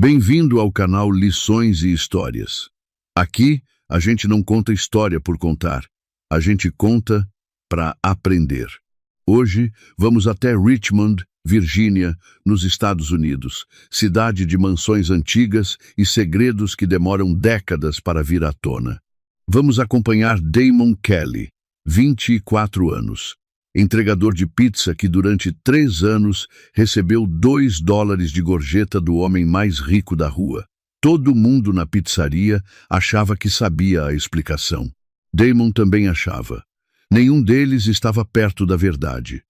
Bem-vindo ao canal Lições e Histórias. Aqui, a gente não conta história por contar, a gente conta para aprender. Hoje, vamos até Richmond, Virgínia, nos Estados Unidos, cidade de mansões antigas e segredos que demoram décadas para vir à tona. Vamos acompanhar Damon Kelly, 24 anos, entregador de pizza que durante 3 anos recebeu $2 de gorjeta do homem mais rico da rua. Todo mundo na pizzaria achava que sabia a explicação. Damon também achava. Nenhum deles estava perto da verdade.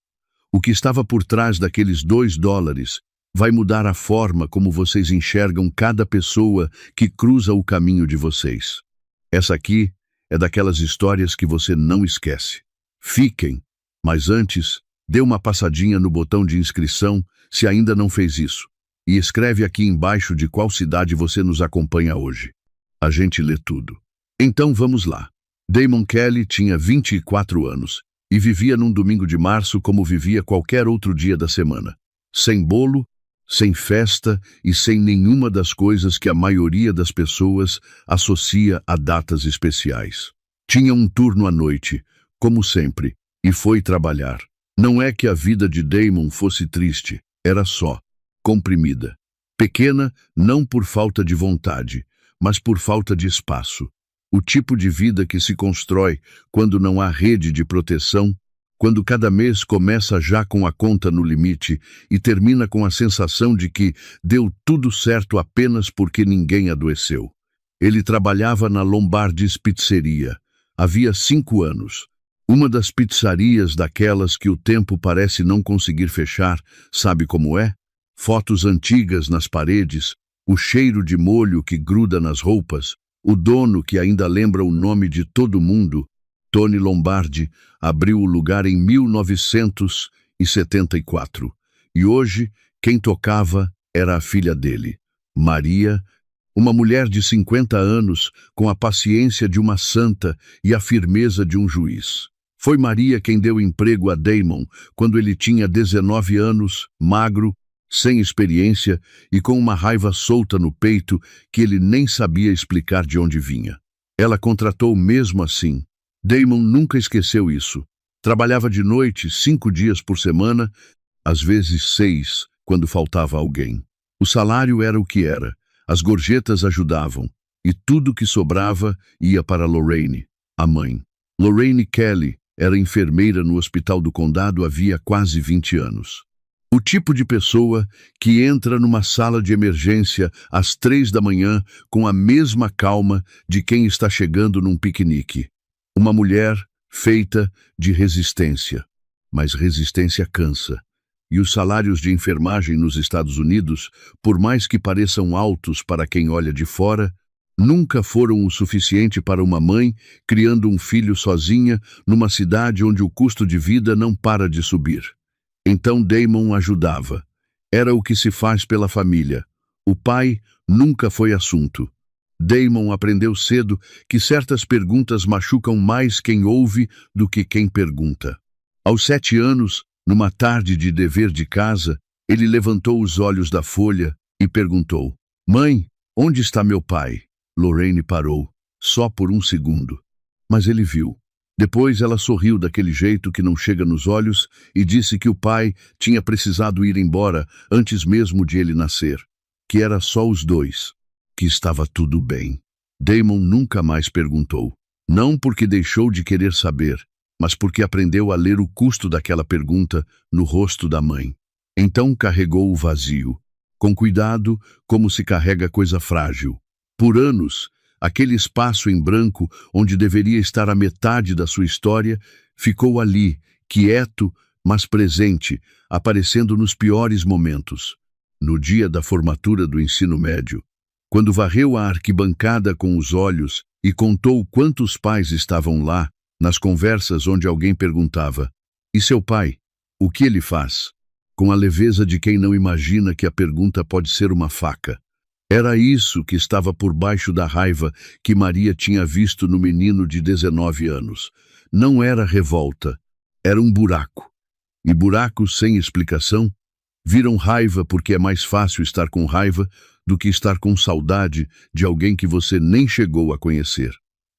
O que estava por trás daqueles $2 vai mudar a forma como vocês enxergam cada pessoa que cruza o caminho de vocês. Essa aqui é daquelas histórias que você não esquece. Fiquem, mas antes, dê uma passadinha no botão de inscrição se ainda não fez isso. E escreve aqui embaixo de qual cidade você nos acompanha hoje. A gente lê tudo. Então vamos lá. Damon Kelly tinha 24 anos e vivia num domingo de março como vivia qualquer outro dia da semana. Sem bolo, sem festa e sem nenhuma das coisas que a maioria das pessoas associa a datas especiais. Tinha um turno à noite, como sempre, e foi trabalhar. Não é que a vida de Damon fosse triste, era só comprimida. Pequena não por falta de vontade, mas por falta de espaço. O tipo de vida que se constrói quando não há rede de proteção, quando cada mês começa já com a conta no limite e termina com a sensação de que deu tudo certo apenas porque ninguém adoeceu. Ele trabalhava na Lombardi's Pizzeria. Havia 5 anos. Uma das pizzarias daquelas que o tempo parece não conseguir fechar, sabe como é? Fotos antigas nas paredes, o cheiro de molho que gruda nas roupas, o dono que ainda lembra o nome de todo mundo. Tony Lombardi abriu o lugar em 1974. E hoje, quem tocava era a filha dele, Maria, uma mulher de 50 anos com a paciência de uma santa e a firmeza de um juiz. Foi Maria quem deu emprego a Damon quando ele tinha 19 anos, magro, sem experiência e com uma raiva solta no peito que ele nem sabia explicar de onde vinha. Ela contratou mesmo assim. Damon nunca esqueceu isso. Trabalhava de noite 5 dias por semana, às vezes 6, quando faltava alguém. O salário era o que era, as gorjetas ajudavam, e tudo que sobrava ia para Lorraine, a mãe. Lorraine Kelly era enfermeira no Hospital do Condado havia quase 20 anos. O tipo de pessoa que entra numa sala de emergência às 3 da manhã com a mesma calma de quem está chegando num piquenique. Uma mulher feita de resistência. Mas resistência cansa. E os salários de enfermagem nos Estados Unidos, por mais que pareçam altos para quem olha de fora, nunca foram o suficiente para uma mãe criando um filho sozinha numa cidade onde o custo de vida não para de subir. Então Damon ajudava. Era o que se faz pela família. O pai nunca foi assunto. Damon aprendeu cedo que certas perguntas machucam mais quem ouve do que quem pergunta. Aos 7 anos, numa tarde de dever de casa, ele levantou os olhos da folha e perguntou: "Mãe, onde está meu pai?" Lorraine parou, só por um segundo. Mas ele viu. Depois ela sorriu daquele jeito que não chega nos olhos e disse que o pai tinha precisado ir embora antes mesmo de ele nascer, que era só os dois, que estava tudo bem. Damon nunca mais perguntou, não porque deixou de querer saber, mas porque aprendeu a ler o custo daquela pergunta no rosto da mãe. Então carregou o vazio, com cuidado como se carrega coisa frágil. Por anos, aquele espaço em branco, onde deveria estar a metade da sua história, ficou ali, quieto, mas presente, aparecendo nos piores momentos. No dia da formatura do ensino médio, quando varreu a arquibancada com os olhos e contou quantos pais estavam lá, nas conversas onde alguém perguntava: "E seu pai? O que ele faz?" Com a leveza de quem não imagina que a pergunta pode ser uma faca. Era isso que estava por baixo da raiva que Maria tinha visto no menino de 19 anos. Não era revolta, era um buraco. E buracos sem explicação viram raiva porque é mais fácil estar com raiva do que estar com saudade de alguém que você nem chegou a conhecer.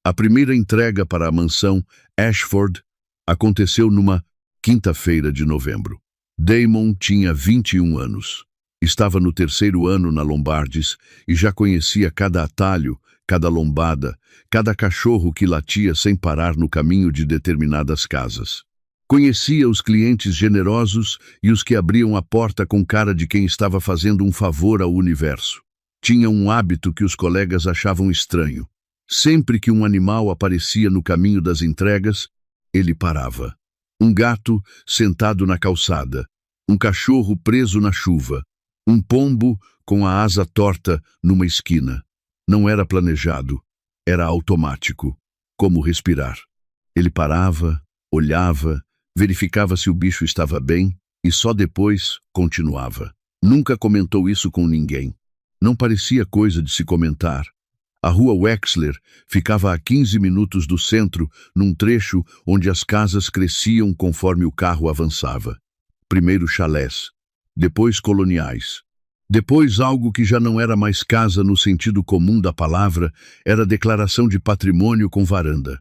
A primeira entrega para a mansão Ashford aconteceu numa quinta-feira de novembro. Damon tinha 21 anos. Estava no terceiro ano na Lombardies e já conhecia cada atalho, cada lombada, cada cachorro que latia sem parar no caminho de determinadas casas. Conhecia os clientes generosos e os que abriam a porta com cara de quem estava fazendo um favor ao universo. Tinha um hábito que os colegas achavam estranho. Sempre que um animal aparecia no caminho das entregas, ele parava. Um gato sentado na calçada, um cachorro preso na chuva, um pombo com a asa torta numa esquina. Não era planejado, era automático, como respirar. Ele parava, olhava, verificava se o bicho estava bem e só depois continuava. Nunca comentou isso com ninguém. Não parecia coisa de se comentar. A rua Wexler ficava a 15 minutos do centro, num trecho onde as casas cresciam conforme o carro avançava. Primeiro chalés, depois coloniais. Depois algo que já não era mais casa no sentido comum da palavra, era declaração de patrimônio com varanda.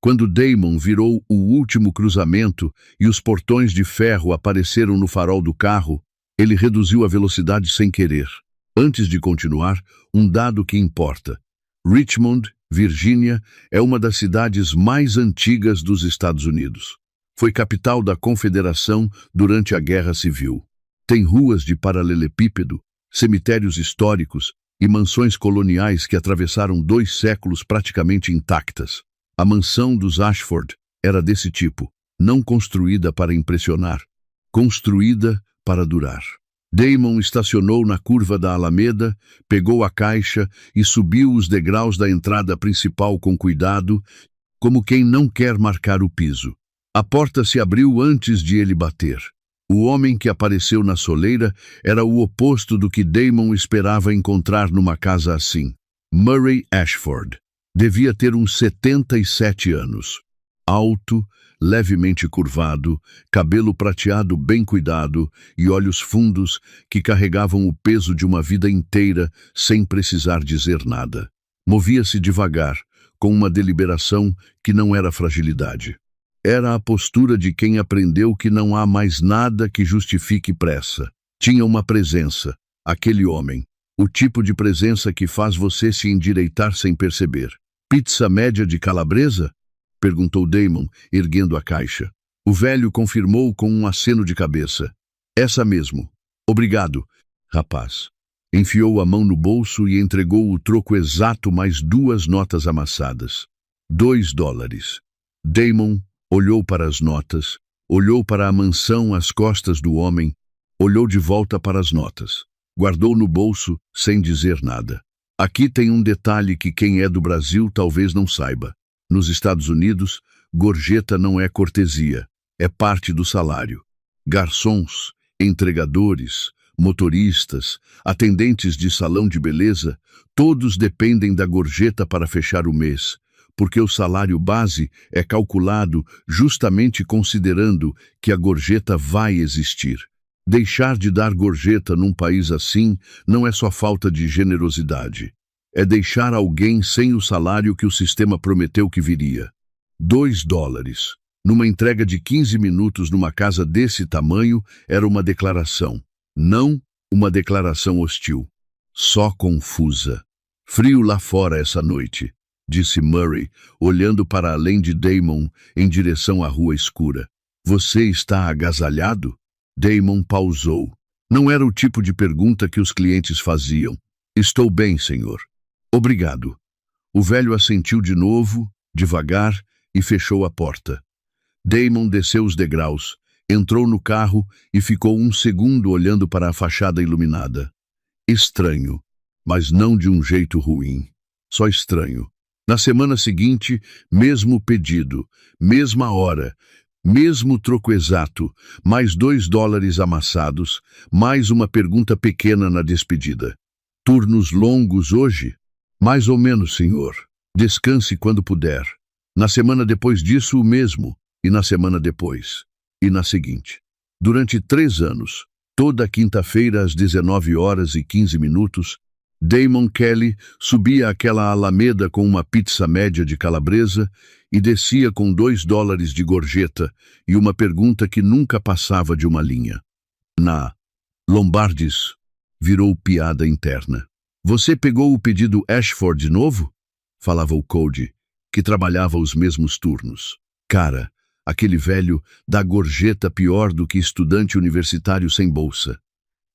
Quando Damon virou o último cruzamento e os portões de ferro apareceram no farol do carro, ele reduziu a velocidade sem querer. Antes de continuar, um dado que importa. Richmond, Virgínia, é uma das cidades mais antigas dos Estados Unidos. Foi capital da Confederação durante a Guerra Civil. Tem ruas de paralelepípedo, cemitérios históricos e mansões coloniais que atravessaram 2 séculos praticamente intactas. A mansão dos Ashford era desse tipo, não construída para impressionar, construída para durar. Damon estacionou na curva da Alameda, pegou a caixa e subiu os degraus da entrada principal com cuidado, como quem não quer marcar o piso. A porta se abriu antes de ele bater. O homem que apareceu na soleira era o oposto do que Damon esperava encontrar numa casa assim. Murray Ashford. Devia ter uns 77 anos. Alto, levemente curvado, cabelo prateado bem cuidado e olhos fundos que carregavam o peso de uma vida inteira sem precisar dizer nada. Movia-se devagar, com uma deliberação que não era fragilidade. Era a postura de quem aprendeu que não há mais nada que justifique pressa. Tinha uma presença, aquele homem, o tipo de presença que faz você se endireitar sem perceber. Pizza média de calabresa? Perguntou Damon, erguendo a caixa. O velho confirmou com um aceno de cabeça. Essa mesmo. Obrigado, rapaz. Enfiou a mão no bolso e entregou o troco exato mais 2 notas amassadas. $2. Damon olhou para as notas, olhou para a mansão às costas do homem, olhou de volta para as notas. Guardou no bolso, sem dizer nada. Aqui tem um detalhe que quem é do Brasil talvez não saiba. Nos Estados Unidos, gorjeta não é cortesia, é parte do salário. Garçons, entregadores, motoristas, atendentes de salão de beleza, todos dependem da gorjeta para fechar o mês, porque o salário base é calculado justamente considerando que a gorjeta vai existir. Deixar de dar gorjeta num país assim não é só falta de generosidade. É deixar alguém sem o salário que o sistema prometeu que viria. $2. Numa entrega de 15 minutos numa casa desse tamanho, era uma declaração. Não uma declaração hostil. Só confusa. Frio lá fora essa noite, disse Murray, olhando para além de Damon em direção à rua escura. Você está agasalhado? Damon pausou. Não era o tipo de pergunta que os clientes faziam. Estou bem, senhor. Obrigado. O velho assentiu de novo, devagar, e fechou a porta. Damon desceu os degraus, entrou no carro e ficou 1 segundo olhando para a fachada iluminada. Estranho, mas não de um jeito ruim. Só estranho. Na semana seguinte, mesmo pedido, mesma hora, mesmo troco exato, mais $2 amassados, mais uma pergunta pequena na despedida. Turnos longos hoje? Mais ou menos, senhor. Descanse quando puder. Na semana depois disso, o mesmo. E na semana depois. E na seguinte. Durante 3 anos, toda quinta-feira às 19h15, Damon Kelly subia aquela alameda com uma pizza média de calabresa e descia com $2 de gorjeta e uma pergunta que nunca passava de uma linha. Na Lombardi's virou piada interna. Você pegou o pedido Ashford de novo? Falava o Cody, que trabalhava os mesmos turnos. Cara, aquele velho dá gorjeta pior do que estudante universitário sem bolsa.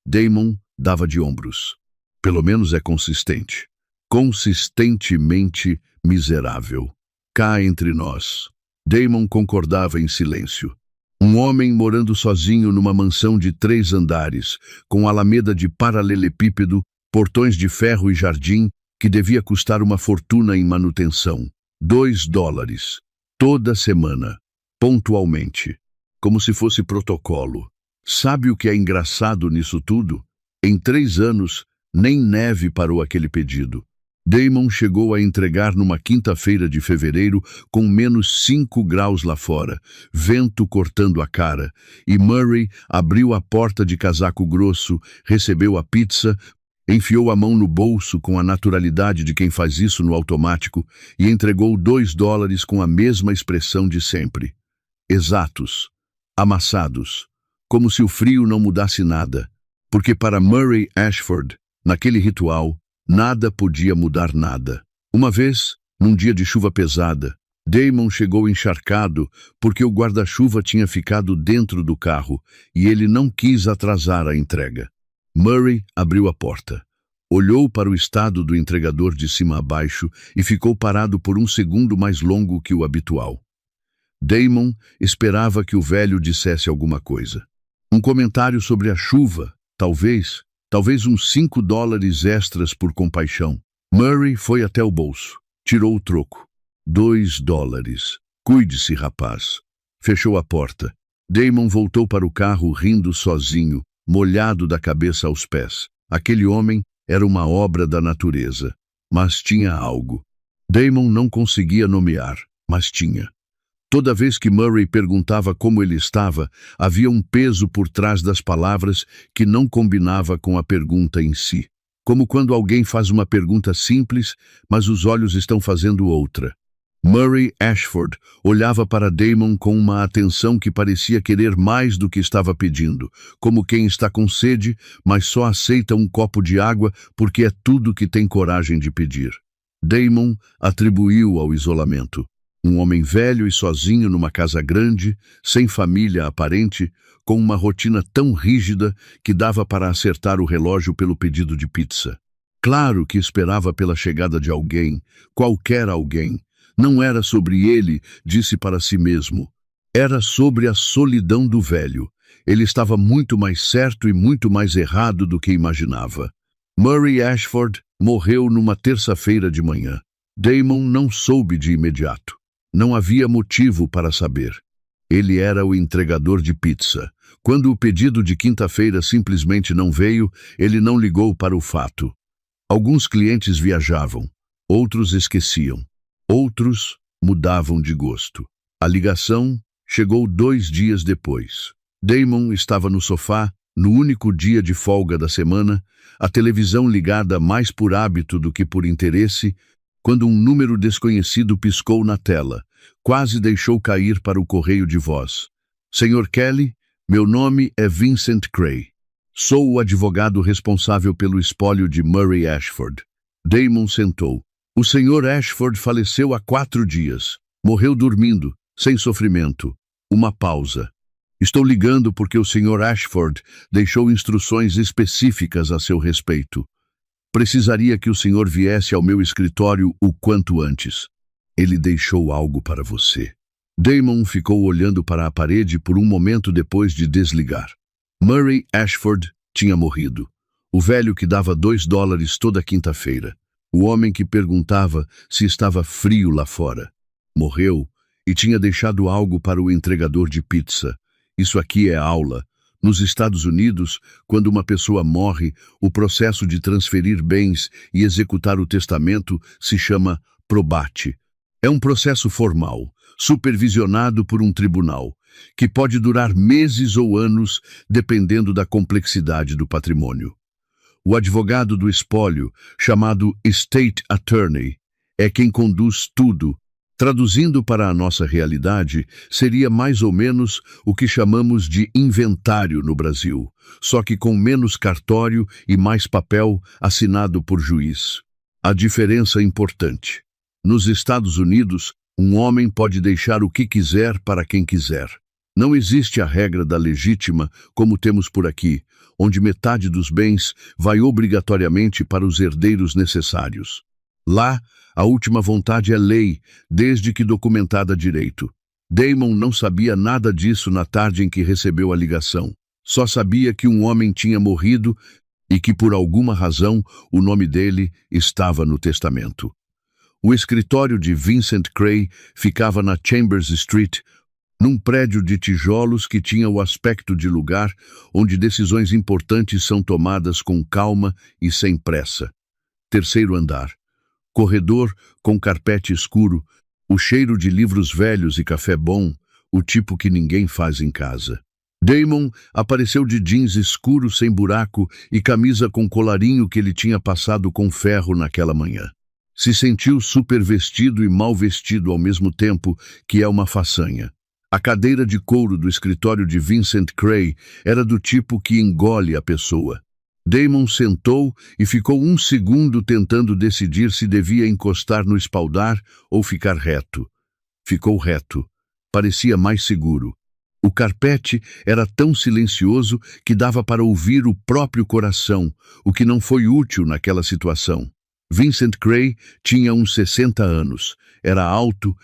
Damon dava de ombros. Pelo menos é consistente. Consistentemente miserável. Cá entre nós. Damon concordava em silêncio. Um homem morando sozinho numa mansão de 3 andares, com alameda de paralelepípedo, portões de ferro e jardim, que devia custar uma fortuna em manutenção. $2. Toda semana. Pontualmente. Como se fosse protocolo. Sabe o que é engraçado nisso tudo? Em 3 anos, nem neve parou aquele pedido. Damon chegou a entregar numa quinta-feira de fevereiro com -5 graus lá fora, vento cortando a cara, e Murray abriu a porta de casaco grosso, recebeu a pizza, enfiou a mão no bolso com a naturalidade de quem faz isso no automático e entregou $2 com a mesma expressão de sempre. Exatos, amassados, como se o frio não mudasse nada, porque para Murray Ashford, naquele ritual, nada podia mudar nada. Uma vez, num dia de chuva pesada, Damon chegou encharcado porque o guarda-chuva tinha ficado dentro do carro e ele não quis atrasar a entrega. Murray abriu a porta, olhou para o estado do entregador de cima a baixo e ficou parado por um segundo mais longo que o habitual. Damon esperava que o velho dissesse alguma coisa. Um comentário sobre a chuva, talvez uns $5 extras por compaixão. Murray foi até o bolso. Tirou o troco. $2. Cuide-se, rapaz. Fechou a porta. Damon voltou para o carro rindo sozinho, molhado da cabeça aos pés. Aquele homem era uma obra da natureza. Mas tinha algo. Damon não conseguia nomear, mas tinha. Toda vez que Murray perguntava como ele estava, havia um peso por trás das palavras que não combinava com a pergunta em si. Como quando alguém faz uma pergunta simples, mas os olhos estão fazendo outra. Murray Ashford olhava para Damon com uma atenção que parecia querer mais do que estava pedindo, como quem está com sede, mas só aceita um copo de água porque é tudo que tem coragem de pedir. Damon atribuiu ao isolamento. Um homem velho e sozinho numa casa grande, sem família aparente, com uma rotina tão rígida que dava para acertar o relógio pelo pedido de pizza. Claro que esperava pela chegada de alguém, qualquer alguém. Não era sobre ele, disse para si mesmo. Era sobre a solidão do velho. Ele estava muito mais certo e muito mais errado do que imaginava. Murray Ashford morreu numa terça-feira de manhã. Damon não soube de imediato. Não havia motivo para saber. Ele era o entregador de pizza. Quando o pedido de quinta-feira simplesmente não veio, ele não ligou para o fato. Alguns clientes viajavam, outros esqueciam, outros mudavam de gosto. A ligação chegou 2 dias depois. Damon estava no sofá, no único dia de folga da semana, a televisão ligada mais por hábito do que por interesse, quando um número desconhecido piscou na tela. Quase deixou cair para o correio de voz. Senhor Kelly, meu nome é Vincent Cray. Sou o advogado responsável pelo espólio de Murray Ashford. Damon sentou. O senhor Ashford faleceu há 4 dias. Morreu dormindo, sem sofrimento. Uma pausa. Estou ligando porque o senhor Ashford deixou instruções específicas a seu respeito. Precisaria que o senhor viesse ao meu escritório o quanto antes. Ele deixou algo para você. Damon ficou olhando para a parede por um momento depois de desligar. Murray Ashford tinha morrido. O velho que dava $2 toda quinta-feira. O homem que perguntava se estava frio lá fora. Morreu e tinha deixado algo para o entregador de pizza. Isso aqui é aula. Nos Estados Unidos, quando uma pessoa morre, o processo de transferir bens e executar o testamento se chama probate. É um processo formal, supervisionado por um tribunal, que pode durar meses ou anos, dependendo da complexidade do patrimônio. O advogado do espólio, chamado State Attorney, é quem conduz tudo. Traduzindo para a nossa realidade, seria mais ou menos o que chamamos de inventário no Brasil, só que com menos cartório e mais papel assinado por juiz. A diferença é importante. Nos Estados Unidos, um homem pode deixar o que quiser para quem quiser. Não existe a regra da legítima, como temos por aqui, onde metade dos bens vai obrigatoriamente para os herdeiros necessários. Lá, a última vontade é lei, desde que documentada direito. Damon não sabia nada disso na tarde em que recebeu a ligação. Só sabia que um homem tinha morrido e que, por alguma razão, o nome dele estava no testamento. O escritório de Vincent Cray ficava na Chambers Street, num prédio de tijolos que tinha o aspecto de lugar onde decisões importantes são tomadas com calma e sem pressa. Terceiro andar. Corredor com carpete escuro, o cheiro de livros velhos e café bom, o tipo que ninguém faz em casa. Damon apareceu de jeans escuro sem buraco e camisa com colarinho que ele tinha passado com ferro naquela manhã. Se sentiu super vestido e mal vestido ao mesmo tempo, que é uma façanha. A cadeira de couro do escritório de Vincent Cray era do tipo que engole a pessoa. Damon sentou e ficou um segundo tentando decidir se devia encostar no espaldar ou ficar reto. Ficou reto. Parecia mais seguro. O carpete era tão silencioso que dava para ouvir o próprio coração, o que não foi útil naquela situação. Vincent Cray tinha uns 60 anos, era alto,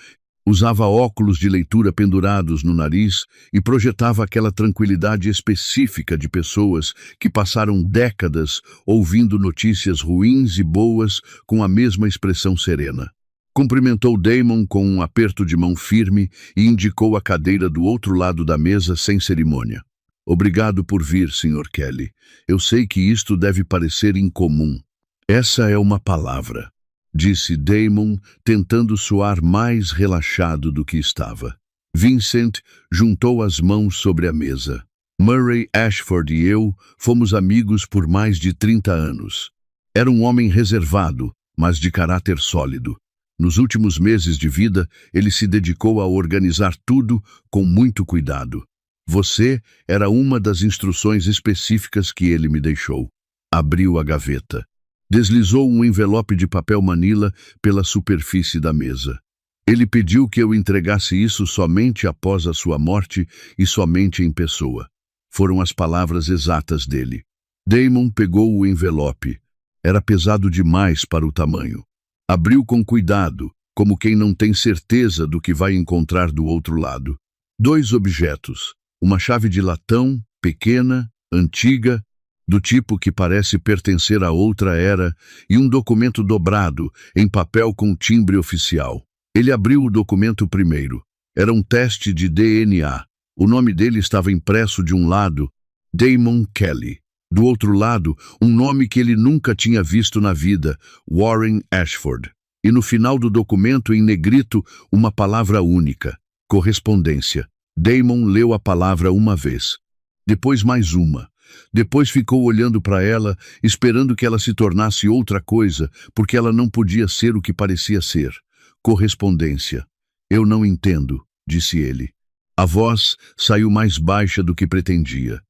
usava óculos de leitura pendurados no nariz e projetava aquela tranquilidade específica de pessoas que passaram décadas ouvindo notícias ruins e boas com a mesma expressão serena. Cumprimentou Damon com um aperto de mão firme e indicou a cadeira do outro lado da mesa sem cerimônia. Obrigado por vir, Sr. Kelly. Eu sei que isto deve parecer incomum. Essa é uma palavra, disse Damon, tentando soar mais relaxado do que estava. Vincent juntou as mãos sobre a mesa. Murray Ashford e eu fomos amigos por mais de 30 anos. Era um homem reservado, mas de caráter sólido. Nos últimos meses de vida, ele se dedicou a organizar tudo com muito cuidado. Você era uma das instruções específicas que ele me deixou. Abriu a gaveta. Deslizou um envelope de papel manila pela superfície da mesa. Ele pediu que eu entregasse isso somente após a sua morte e somente em pessoa. Foram as palavras exatas dele. Damon pegou o envelope. Era pesado demais para o tamanho. Abriu com cuidado, como quem não tem certeza do que vai encontrar do outro lado. 2 objetos. Uma chave de latão, pequena, antiga, do tipo que parece pertencer a outra era, e um documento dobrado, em papel com timbre oficial. Ele abriu o documento primeiro. Era um teste de DNA. O nome dele estava impresso de um lado, Damon Kelly. Do outro lado, um nome que ele nunca tinha visto na vida, Warren Ashford. E no final do documento, em negrito, uma palavra única, correspondência. Damon leu a palavra uma vez. Depois mais uma. Depois ficou olhando para ela, esperando que ela se tornasse outra coisa, porque ela não podia ser o que parecia ser. Correspondência. Eu não entendo, disse ele. A voz saiu mais baixa do que pretendia.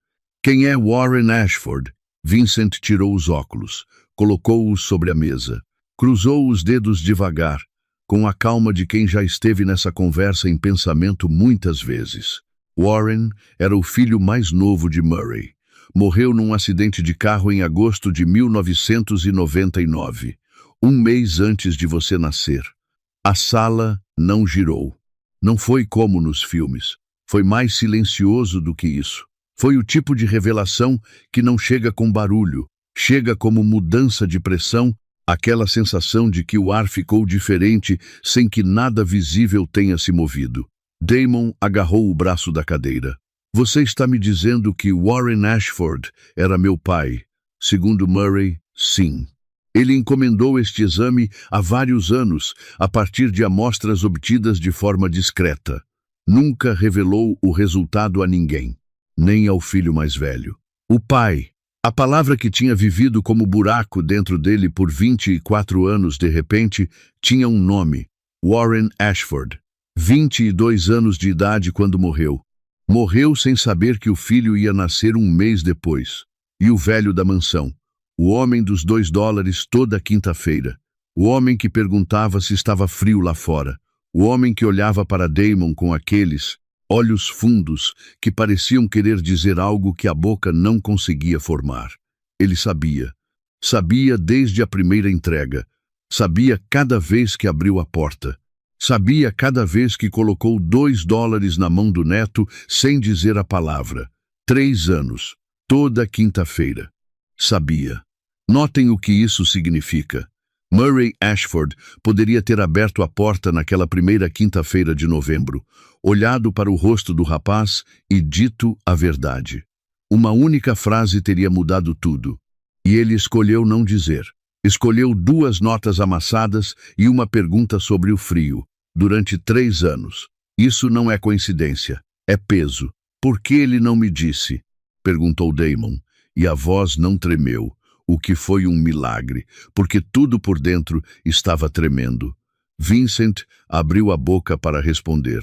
Quem é Warren Ashford? Vincent tirou os óculos, colocou-os sobre a mesa, cruzou os dedos devagar, com a calma de quem já esteve nessa conversa em pensamento muitas vezes. Warren era o filho mais novo de Murray. Morreu num acidente de carro em agosto de 1999, um mês antes de você nascer. A sala não girou. Não foi como nos filmes. Foi mais silencioso do que isso. Foi o tipo de revelação que não chega com barulho, chega como mudança de pressão, aquela sensação de que o ar ficou diferente sem que nada visível tenha se movido. Damon agarrou o braço da cadeira. Você está me dizendo que Warren Ashford era meu pai? Segundo Murray, sim. Ele encomendou este exame há vários anos, a partir de amostras obtidas de forma discreta. Nunca revelou o resultado a ninguém, nem ao filho mais velho. O pai, A palavra que tinha vivido como buraco dentro dele por 24 anos, de repente, tinha um nome: Warren Ashford. 22 anos de idade quando morreu. Morreu sem saber que o filho ia nascer um mês depois. E o velho da mansão, o homem dos $2 toda quinta-feira, o homem que perguntava se estava frio lá fora, o homem que olhava para Damon com aqueles olhos fundos que pareciam querer dizer algo que a boca não conseguia formar. Ele sabia. Sabia desde a primeira entrega. Sabia cada vez que abriu a porta. Sabia cada vez que colocou $2 na mão do neto sem dizer a palavra. 3 anos. Toda quinta-feira. Sabia. Notem o que isso significa. Murray Ashford poderia ter aberto a porta naquela primeira quinta-feira de novembro, olhado para o rosto do rapaz e dito a verdade. Uma única frase teria mudado tudo. E ele escolheu não dizer. Escolheu 2 notas amassadas e uma pergunta sobre o frio, durante 3 anos. Isso não é coincidência, é peso. Por que ele não me disse? Perguntou Damon, e a voz não tremeu, o que foi um milagre, porque tudo por dentro estava tremendo. Vincent abriu a boca para responder.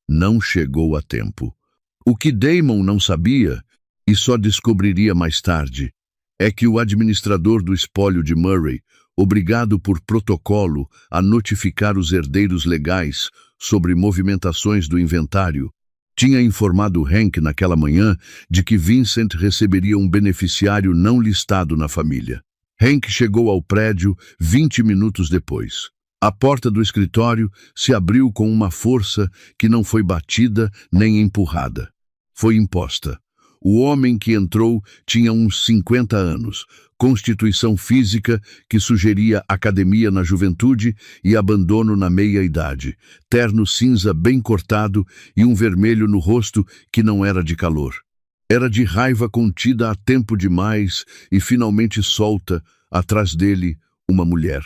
Não chegou a tempo. O que Damon não sabia, e só descobriria mais tarde, é que o administrador do espólio de Murray, obrigado por protocolo a notificar os herdeiros legais sobre movimentações do inventário, tinha informado Hank naquela manhã de que Vincent receberia um beneficiário não listado na família. Hank chegou ao prédio 20 minutos depois. A porta do escritório se abriu com uma força que não foi batida nem empurrada. Foi imposta. O homem que entrou tinha uns 50 anos, constituição física que sugeria academia na juventude e abandono na meia-idade, terno cinza bem cortado e um vermelho no rosto que não era de calor. Era de raiva contida há tempo demais e finalmente solta, atrás dele, uma mulher.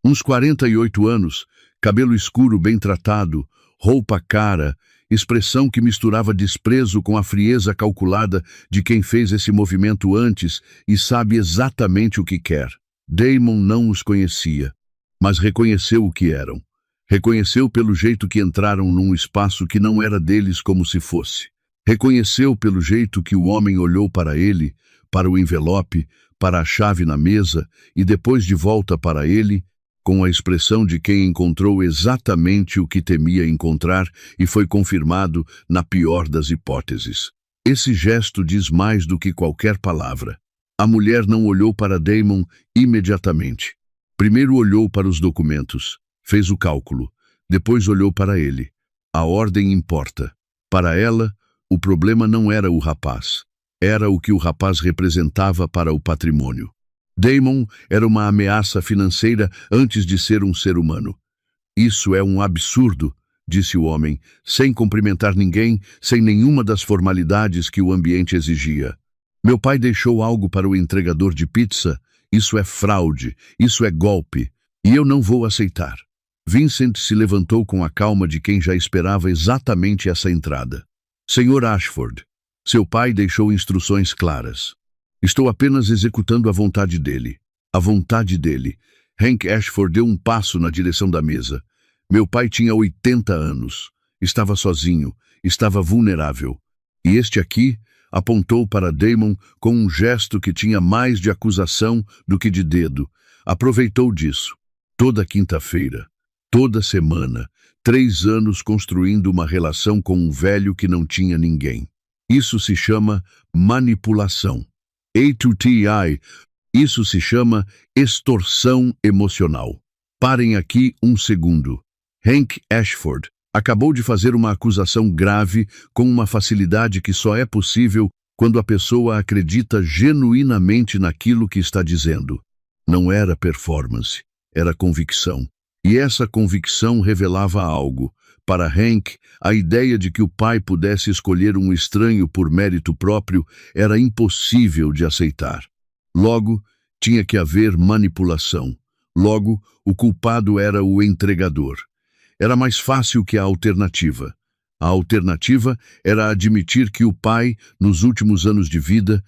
Uns 48 anos, cabelo escuro bem tratado, roupa cara, expressão que misturava desprezo com a frieza calculada de quem fez esse movimento antes e sabe exatamente o que quer. Damon não os conhecia, mas reconheceu o que eram. Reconheceu pelo jeito que entraram num espaço que não era deles como se fosse. Reconheceu pelo jeito que o homem olhou para ele, para o envelope, para a chave na mesa e depois de volta para ele, com a expressão de quem encontrou exatamente o que temia encontrar e foi confirmado na pior das hipóteses. Esse gesto diz mais do que qualquer palavra. A mulher não olhou para Damon imediatamente. Primeiro olhou para os documentos, fez o cálculo, depois olhou para ele. A ordem importa. Para ela, o problema não era o rapaz. Era o que o rapaz representava para o patrimônio. Damon era uma ameaça financeira antes de ser um ser humano. Isso é um absurdo, disse o homem, sem cumprimentar ninguém, sem nenhuma das formalidades que o ambiente exigia. Meu pai deixou algo para o entregador de pizza. Isso é fraude, isso é golpe, e eu não vou aceitar. Vincent se levantou com a calma de quem já esperava exatamente essa entrada. Senhor Ashford, seu pai deixou instruções claras. Estou apenas executando a vontade dele. A vontade dele. Hank Ashford deu um passo na direção da mesa. Meu pai tinha 80 anos. Estava sozinho. Estava vulnerável. E este aqui apontou para Damon com um gesto que tinha mais de acusação do que de dedo. Aproveitou disso. Toda quinta-feira. Toda semana. 3 anos construindo uma relação com um velho que não tinha ninguém. Isso se chama manipulação. A2TI, isso se chama extorsão emocional. Parem aqui um segundo. Hank Ashford acabou de fazer uma acusação grave com uma facilidade que só é possível quando a pessoa acredita genuinamente naquilo que está dizendo. Não era performance, era convicção. E essa convicção revelava algo. Para Hank, a ideia de que o pai pudesse escolher um estranho por mérito próprio era impossível de aceitar. Logo, tinha que haver manipulação. Logo, o culpado era o entregador. Era mais fácil que a alternativa. A alternativa era admitir que o pai, nos últimos anos de vida,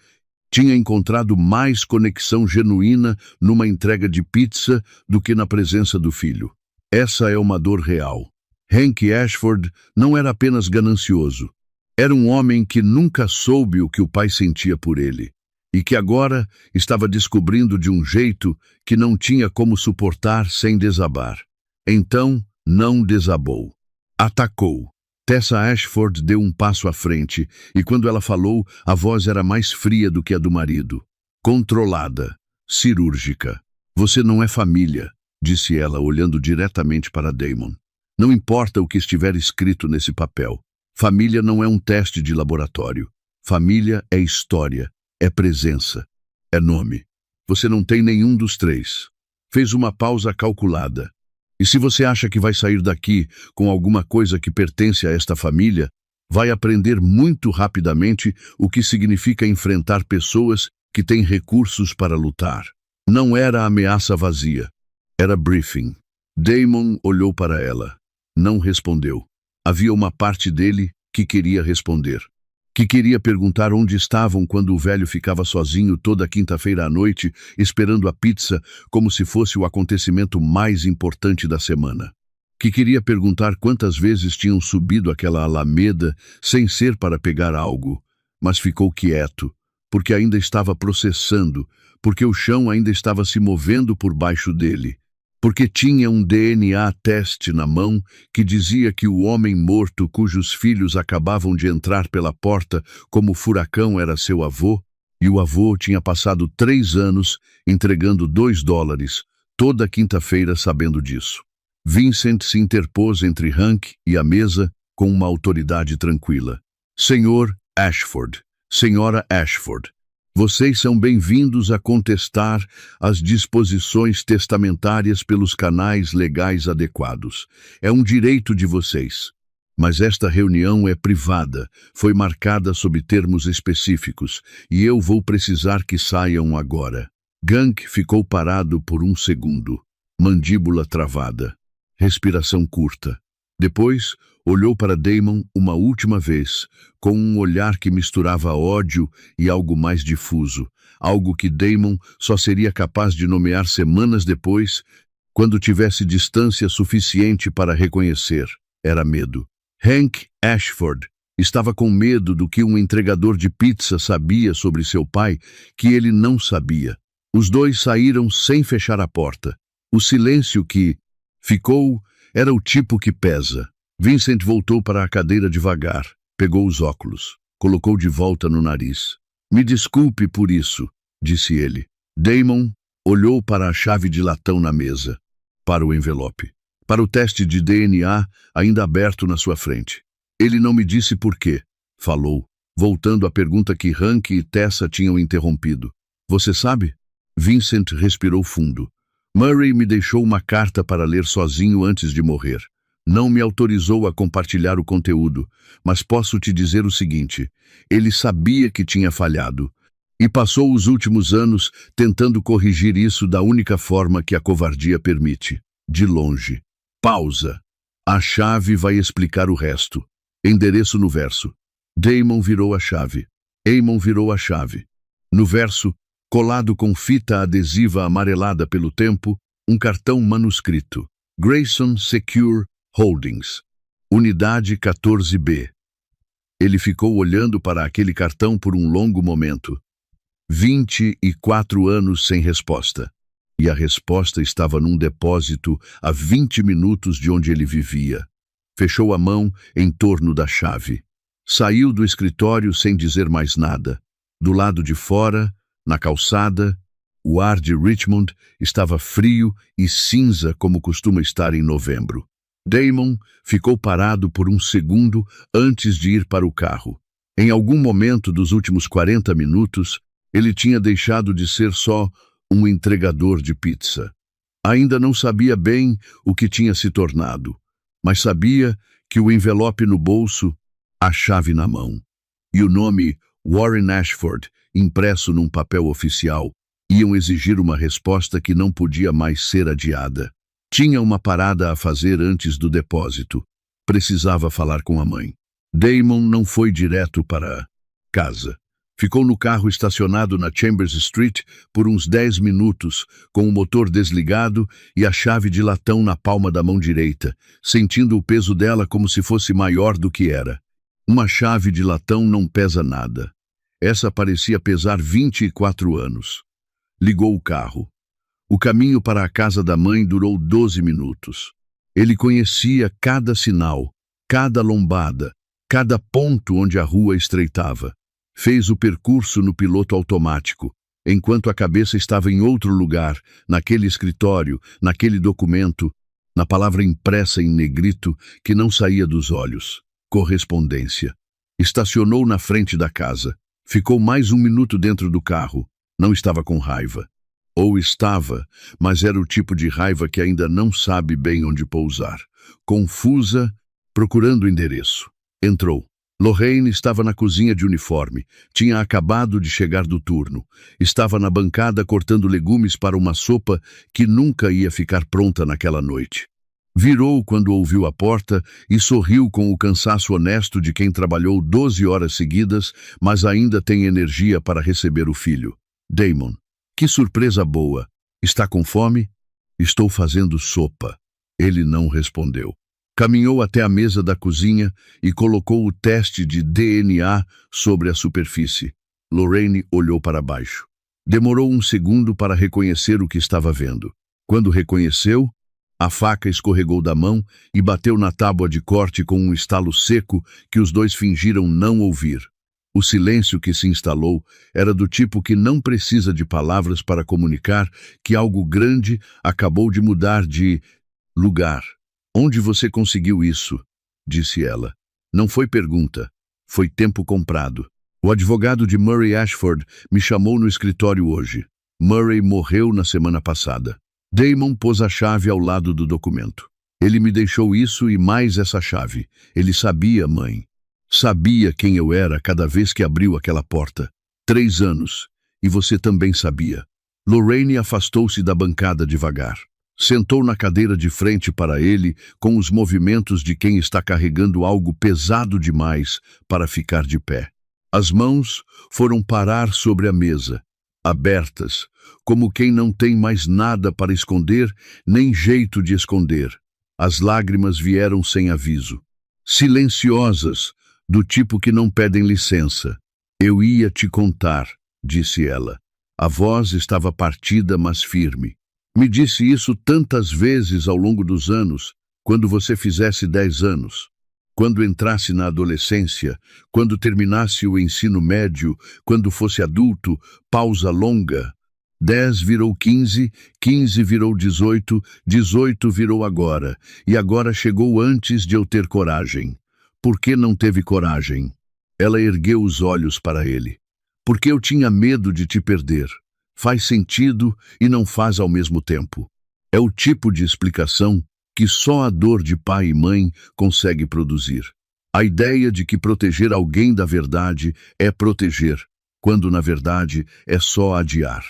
Tinha encontrado mais conexão genuína numa entrega de pizza do que na presença do filho. Essa é uma dor real. Hank Ashford não era apenas ganancioso. Era um homem que nunca soube o que o pai sentia por ele, e que agora estava descobrindo de um jeito que não tinha como suportar sem desabar. Então, não desabou. Atacou. Tessa Ashford deu um passo à frente, e quando ela falou, a voz era mais fria do que a do marido. Controlada, cirúrgica. Você não é família, disse ela, olhando diretamente para Damon. Não importa o que estiver escrito nesse papel. Família não é um teste de laboratório. Família é história, é presença, é nome. Você não tem nenhum dos três. Fez uma pausa calculada. E se você acha que vai sair daqui com alguma coisa que pertence a esta família, vai aprender muito rapidamente o que significa enfrentar pessoas que têm recursos para lutar. Não era ameaça vazia. Era briefing. Damon olhou para ela. Não respondeu. Havia uma parte dele que queria responder. Que queria perguntar onde estavam quando o velho ficava sozinho toda quinta-feira à noite, esperando a pizza como se fosse o acontecimento mais importante da semana. Que queria perguntar quantas vezes tinham subido aquela alameda sem ser para pegar algo, mas ficou quieto, porque ainda estava processando, porque o chão ainda estava se movendo por baixo dele. Porque tinha um DNA teste na mão que dizia que o homem morto cujos filhos acabavam de entrar pela porta como furacão era seu avô, e o avô tinha passado 3 anos entregando $2 toda quinta-feira sabendo disso. Vincent se interpôs entre Hank e a mesa com uma autoridade tranquila. Senhor Ashford, Senhora Ashford, vocês são bem-vindos a contestar as disposições testamentárias pelos canais legais adequados. É um direito de vocês. Mas esta reunião é privada, foi marcada sob termos específicos, e eu vou precisar que saiam agora. Hank ficou parado por um segundo, mandíbula travada, respiração curta. Depois, olhou para Damon uma última vez, com um olhar que misturava ódio e algo mais difuso, algo que Damon só seria capaz de nomear semanas depois, quando tivesse distância suficiente para reconhecer. Era medo. Hank Ashford estava com medo do que um entregador de pizza sabia sobre seu pai, que ele não sabia. Os dois saíram sem fechar a porta. O silêncio que ficou era o tipo que pesa. Vincent voltou para a cadeira devagar, pegou os óculos, colocou de volta no nariz. Me desculpe por isso, disse ele. Damon olhou para a chave de latão na mesa, para o envelope, para o teste de DNA ainda aberto na sua frente. Ele não me disse por quê, falou, voltando à pergunta que Hank e Tessa tinham interrompido. Você sabe? Vincent respirou fundo. Murray me deixou uma carta para ler sozinho antes de morrer. Não me autorizou a compartilhar o conteúdo, mas posso te dizer o seguinte: ele sabia que tinha falhado e passou os últimos anos tentando corrigir isso da única forma que a covardia permite, de longe. Pausa. A chave vai explicar o resto. Endereço no verso. Damon virou a chave. Eamon virou a chave. No verso, colado com fita adesiva amarelada pelo tempo, um cartão manuscrito. Grayson Secure Holdings, Unidade 14B. Ele ficou olhando para aquele cartão por um longo momento. 24 anos sem resposta. E a resposta estava num depósito a 20 minutos de onde ele vivia. Fechou a mão em torno da chave. Saiu do escritório sem dizer mais nada. Do lado de fora, na calçada, o ar de Richmond estava frio e cinza como costuma estar em novembro. Damon ficou parado por um segundo antes de ir para o carro. Em algum momento dos últimos 40 minutos, ele tinha deixado de ser só um entregador de pizza. Ainda não sabia bem o que tinha se tornado, mas sabia que o envelope no bolso, a chave na mão, e o nome Warren Ashford, impresso num papel oficial, iam exigir uma resposta que não podia mais ser adiada. Tinha uma parada a fazer antes do depósito. Precisava falar com a mãe. Damon não foi direto para casa. Ficou no carro estacionado na Chambers Street por uns 10 minutos, com o motor desligado e a chave de latão na palma da mão direita, sentindo o peso dela como se fosse maior do que era. Uma chave de latão não pesa nada. Essa parecia pesar 24 anos. Ligou o carro. O caminho para a casa da mãe durou 12 minutos. Ele conhecia cada sinal, cada lombada, cada ponto onde a rua estreitava. Fez o percurso no piloto automático, enquanto a cabeça estava em outro lugar, naquele escritório, naquele documento, na palavra impressa em negrito que não saía dos olhos. Correspondência. Estacionou na frente da casa. Ficou mais um minuto dentro do carro. Não estava com raiva. Ou estava, mas era o tipo de raiva que ainda não sabe bem onde pousar. Confusa, procurando o endereço. Entrou. Lorraine estava na cozinha de uniforme. Tinha acabado de chegar do turno. Estava na bancada cortando legumes para uma sopa que nunca ia ficar pronta naquela noite. Virou quando ouviu a porta e sorriu com o cansaço honesto de quem trabalhou 12 horas seguidas, mas ainda tem energia para receber o filho. Damon. Que surpresa boa. Está com fome? Estou fazendo sopa. Ele não respondeu. Caminhou até a mesa da cozinha e colocou o teste de DNA sobre a superfície. Lorraine olhou para baixo. Demorou um segundo para reconhecer o que estava vendo. Quando reconheceu, a faca escorregou da mão e bateu na tábua de corte com um estalo seco que os dois fingiram não ouvir. O silêncio que se instalou era do tipo que não precisa de palavras para comunicar que algo grande acabou de mudar de lugar. Onde você conseguiu isso? Disse ela. Não foi pergunta. Foi tempo comprado. O advogado de Murray Ashford me chamou no escritório hoje. Murray morreu na semana passada. Damon pôs a chave ao lado do documento. Ele me deixou isso e mais essa chave. Ele sabia, mãe. Sabia quem eu era cada vez que abriu aquela porta. 3 anos. E você também sabia. Lorraine afastou-se da bancada devagar. Sentou na cadeira de frente para ele com os movimentos de quem está carregando algo pesado demais para ficar de pé. As mãos foram parar sobre a mesa, abertas, como quem não tem mais nada para esconder, nem jeito de esconder. As lágrimas vieram sem aviso. Silenciosas, do tipo que não pedem licença. Eu ia te contar, disse ela. A voz estava partida, mas firme. Me disse isso tantas vezes ao longo dos anos, quando você fizesse 10 anos. Quando entrasse na adolescência, quando terminasse o ensino médio, quando fosse adulto, pausa longa. 10 virou 15, 15 virou 18, 18 virou agora, e agora chegou antes de eu ter coragem. Por que não teve coragem? Ela ergueu os olhos para ele. Porque eu tinha medo de te perder. Faz sentido e não faz ao mesmo tempo. É o tipo de explicação que só a dor de pai e mãe consegue produzir. A ideia de que proteger alguém da verdade é proteger, quando na verdade é só adiar.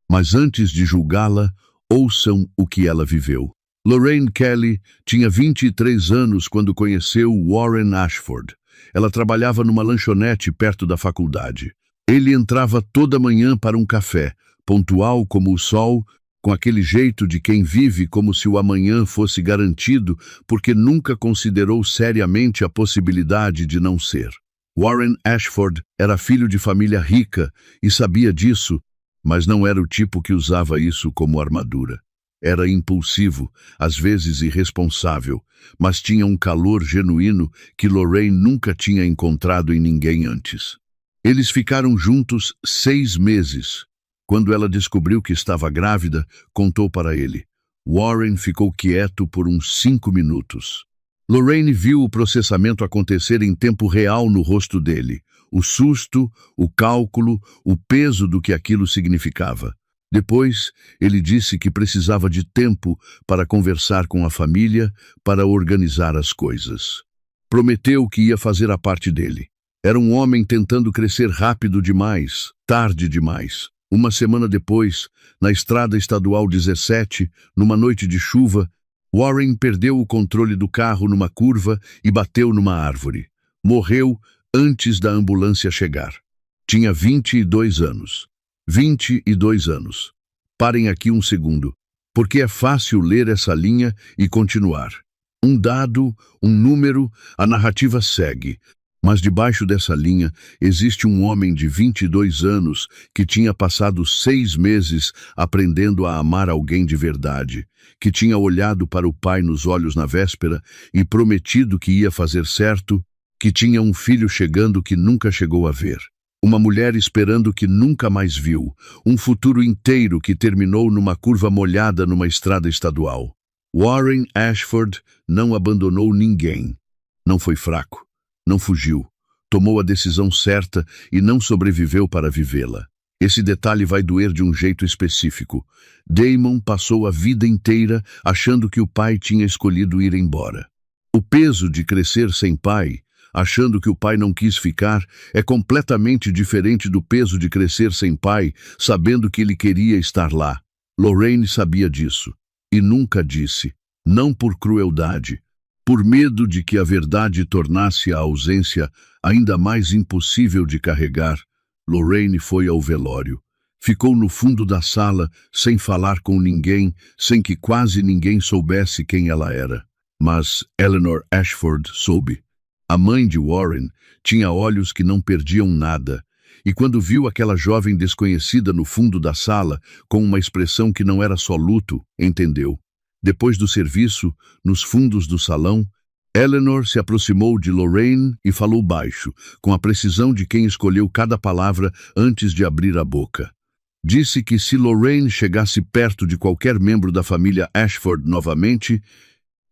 Mas antes de julgá-la, ouçam o que ela viveu. Lorraine Kelly tinha 23 anos quando conheceu Warren Ashford. Ela trabalhava numa lanchonete perto da faculdade. Ele entrava toda manhã para um café, pontual como o sol, com aquele jeito de quem vive como se o amanhã fosse garantido, porque nunca considerou seriamente a possibilidade de não ser. Warren Ashford era filho de família rica e sabia disso, mas não era o tipo que usava isso como armadura. Era impulsivo, às vezes irresponsável, mas tinha um calor genuíno que Lorraine nunca tinha encontrado em ninguém antes. Eles ficaram juntos 6 meses. Quando ela descobriu que estava grávida, contou para ele. Warren ficou quieto por uns 5 minutos. Lorraine viu o processamento acontecer em tempo real no rosto dele. O susto, o cálculo, o peso do que aquilo significava. Depois, ele disse que precisava de tempo para conversar com a família, para organizar as coisas. Prometeu que ia fazer a parte dele. Era um homem tentando crescer rápido demais, tarde demais. Uma semana depois, na estrada estadual 17, numa noite de chuva, Warren perdeu o controle do carro numa curva e bateu numa árvore. Morreu antes da ambulância chegar. Tinha 22 anos. 22 anos. Parem aqui um segundo, porque é fácil ler essa linha e continuar. Um dado, um número, a narrativa segue. Mas debaixo dessa linha existe um homem de 22 anos que tinha passado 6 meses aprendendo a amar alguém de verdade, que tinha olhado para o pai nos olhos na véspera e prometido que ia fazer certo, que tinha um filho chegando que nunca chegou a ver, uma mulher esperando que nunca mais viu, um futuro inteiro que terminou numa curva molhada numa estrada estadual. Warren Ashford não abandonou ninguém. Não foi fraco. Não fugiu, tomou a decisão certa e não sobreviveu para vivê-la. Esse detalhe vai doer de um jeito específico. Damon passou a vida inteira achando que o pai tinha escolhido ir embora. O peso de crescer sem pai, achando que o pai não quis ficar, é completamente diferente do peso de crescer sem pai, sabendo que ele queria estar lá. Lorraine sabia disso e nunca disse, não por crueldade, por medo de que a verdade tornasse a ausência ainda mais impossível de carregar. Lorraine foi ao velório. Ficou no fundo da sala, sem falar com ninguém, sem que quase ninguém soubesse quem ela era. Mas Eleanor Ashford soube. A mãe de Warren tinha olhos que não perdiam nada, e quando viu aquela jovem desconhecida no fundo da sala, com uma expressão que não era só luto, entendeu. Depois do serviço, nos fundos do salão, Eleanor se aproximou de Lorraine e falou baixo, com a precisão de quem escolheu cada palavra antes de abrir a boca. Disse que se Lorraine chegasse perto de qualquer membro da família Ashford novamente,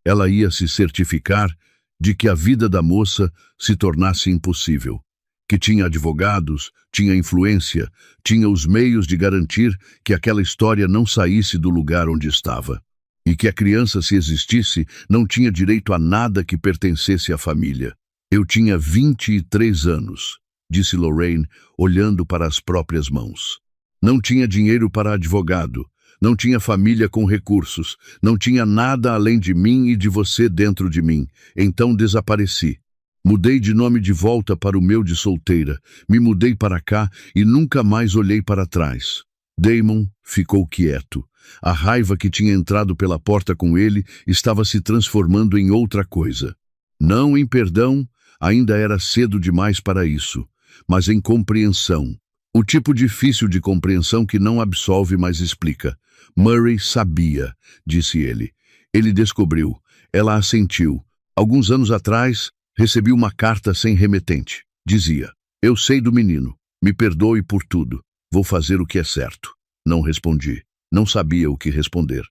ela ia se certificar de que a vida da moça se tornasse impossível. Que tinha advogados, tinha influência, tinha os meios de garantir que aquela história não saísse do lugar onde estava. E que a criança, se existisse, não tinha direito a nada que pertencesse à família. Eu tinha 23 anos, disse Lorraine, olhando para as próprias mãos. Não tinha dinheiro para advogado, não tinha família com recursos, não tinha nada além de mim e de você dentro de mim. Então desapareci. Mudei de nome de volta para o meu de solteira, me mudei para cá e nunca mais olhei para trás. Damon ficou quieto. A raiva que tinha entrado pela porta com ele estava se transformando em outra coisa. Não em perdão, ainda era cedo demais para isso, mas em compreensão. O tipo difícil de compreensão que não absolve, mas explica. Murray sabia, disse ele. Ele descobriu. Ela assentiu. Alguns anos atrás, recebi uma carta sem remetente. Dizia, eu sei do menino. Me perdoe por tudo. Vou fazer o que é certo. Não respondi. Não sabia o que responder.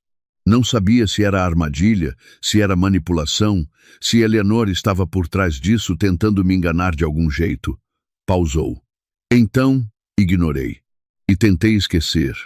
Não sabia se era armadilha, se era manipulação, se Eleanor estava por trás disso tentando me enganar de algum jeito. Pausou. Então, ignorei. E tentei esquecer.